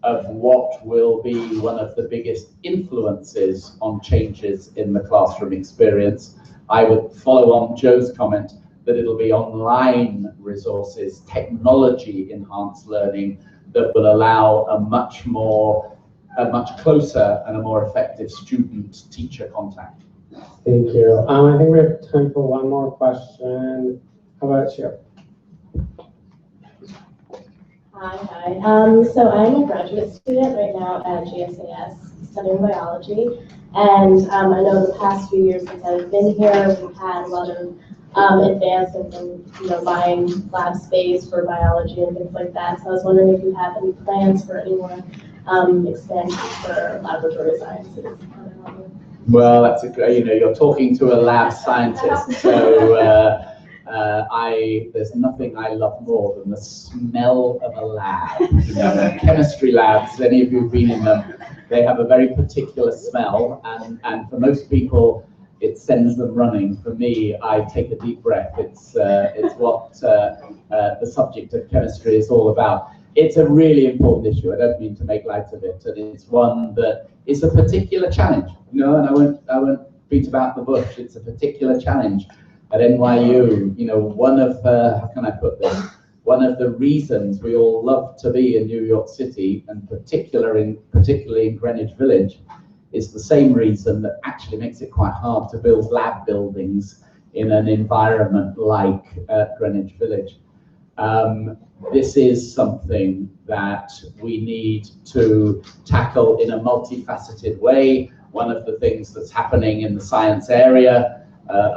of what will be one of the biggest influences on changes in the classroom experience, I would follow on Jo's comment that it'll be online resources, technology-enhanced learning that will allow a much closer and a more effective student-teacher contact. Thank you. I think we have time for one more question. How about you? Hi. So I'm a graduate student right now at GSAS studying biology. And I know the past few years since I've been here, we've had a lot of advances in buying lab space for biology and things like that. So I was wondering if you have any plans for any more expansion for laboratory sciences. Well, that's a great, you're talking to a lab scientist, so there's nothing I love more than the smell of a lab. Chemistry labs, any of you have been in them, they have a very particular smell, and for most people, it sends them running. For me, I take a deep breath. It's what the subject of chemistry is all about. It's a really important issue. I don't mean to make light of it, and it's one that is a particular challenge. And I won't beat about the bush. It's a particular challenge at NYU. One of how can I put this? One of the reasons we all love to be in New York City, and particularly in Greenwich Village, is the same reason that actually makes it quite hard to build lab buildings in an environment like Greenwich Village. This is something that we need to tackle in a multifaceted way. One of the things that's happening in the science area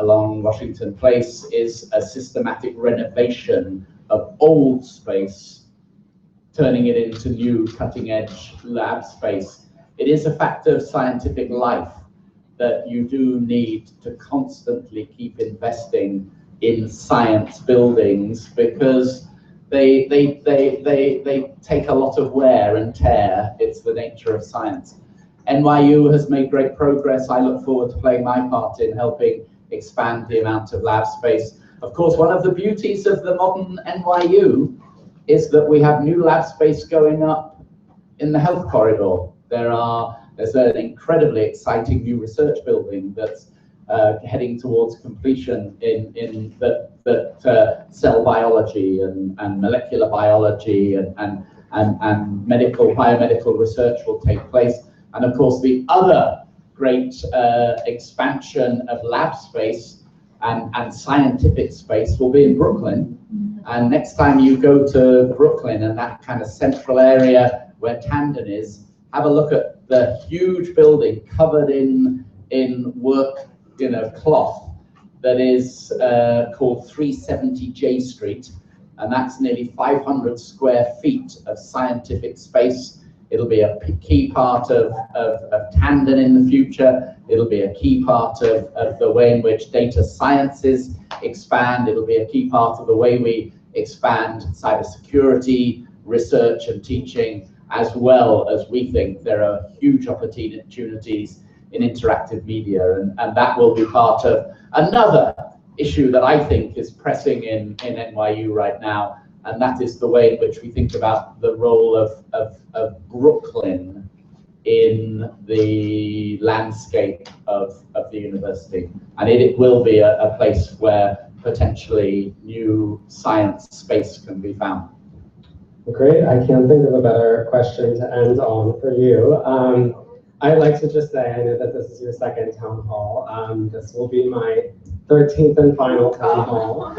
along Washington Place is a systematic renovation of old space, turning it into new cutting-edge lab space. It is a fact of scientific life that you do need to constantly keep investing in science buildings because they take a lot of wear and tear. It's the nature of science. NYU has made great progress. I look forward to playing my part in helping expand the amount of lab space. Of course, one of the beauties of the modern NYU is that we have new lab space going up in the health corridor. There's an incredibly exciting new research building that's heading towards completion in cell biology and molecular biology and biomedical research will take place. And of course, the other great expansion of lab space and scientific space will be in Brooklyn. And next time you go to Brooklyn and that kind of central area where Tandon is, have a look at the huge building covered in work, cloth. that is called 370 J Street, and that's nearly 500 square feet of scientific space. It'll be a key part of Tandon in the future. It'll be a key part of the way in which data sciences expand. It'll be a key part of the way we expand cybersecurity, research and teaching, as well as we think there are huge opportunities in interactive media. And that will be part of another issue that I think is pressing in NYU right now, and that is the way in which we think about the role of Brooklyn in the landscape of the university. And it will be a place where potentially new science space can be found. Great, I can't think of a better question to end on for you. I'd like to just say, I know that this is your second town hall. This will be my 13th and final town hall.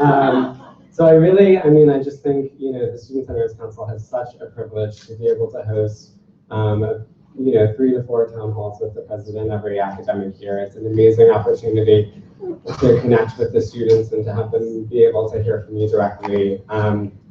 So I just think, the Student Centers Council has such a privilege to be able to host, 3 to 4 town halls with the president every academic year. It's an amazing opportunity to connect with the students and to have them be able to hear from you directly.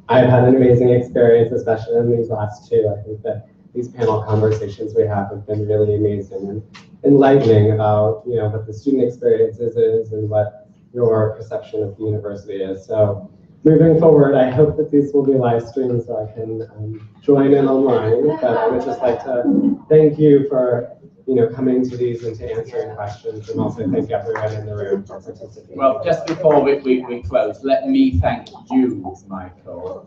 I've had an amazing experience, especially in these last 2. I think that these panel conversations we have been really amazing and enlightening about, what the student experiences is and what your perception of the university is. So moving forward, I hope that these will be live streamed so I can join in online. But I would just like to thank you for coming to these and to answering questions, and also thank everyone in the room for participating. Well, just before we close, let me thank you, Michael,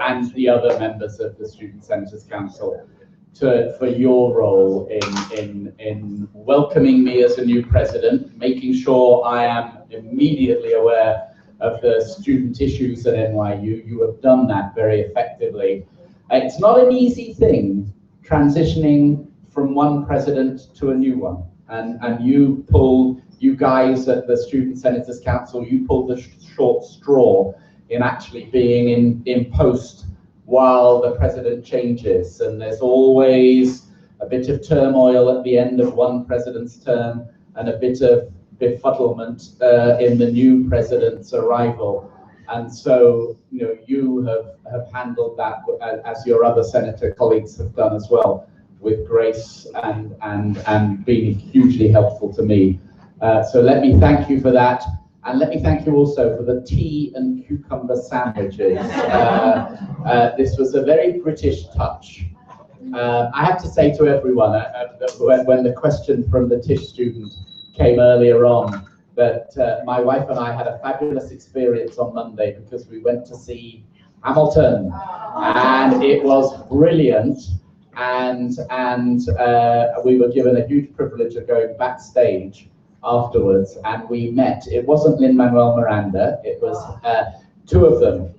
and the other members of the Student Centres Council for your role in welcoming me as a new president, making sure I am immediately aware of the student issues at NYU. You have done that very effectively. It's not an easy thing transitioning from one president to a new one, and you guys at the Student Senators Council, you pulled the short straw in actually being in post while the president changes, and there's always a bit of turmoil at the end of one president's term and a bit of befuddlement in the new president's arrival. And so, you have handled that, as your other senator colleagues have done as well, with grace and being hugely helpful to me. So let me thank you for that. And let me thank you also for the tea and cucumber sandwiches. This was a very British touch. I have to say to everyone, when the question from the Tisch student came earlier on, that my wife and I had a fabulous experience on Monday because we went to see Hamilton, and it was brilliant. And we were given a huge privilege of going backstage afterwards, and we met. It wasn't Lin-Manuel Miranda, it was 2 of them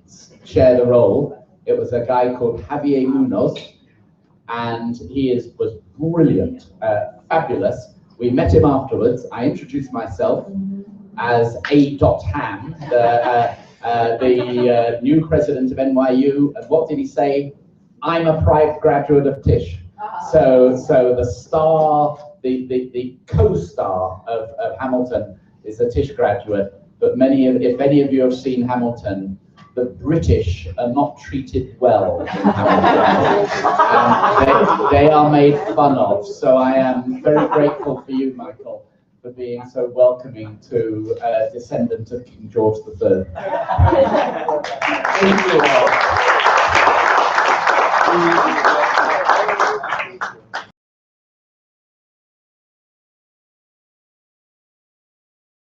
share the role. It was a guy called Javier Munoz, and he was brilliant, fabulous. We met him afterwards. I introduced myself as A. Ham, the new president of NYU, and what did he say? I'm a private graduate of Tisch. So the star, the co-star of Hamilton is a Tisch graduate. But if any of you have seen Hamilton, the British are not treated well in Hamilton. They are made fun of. So I am very grateful for you, Michael, for being so welcoming to a descendant of King George III. Thank you all.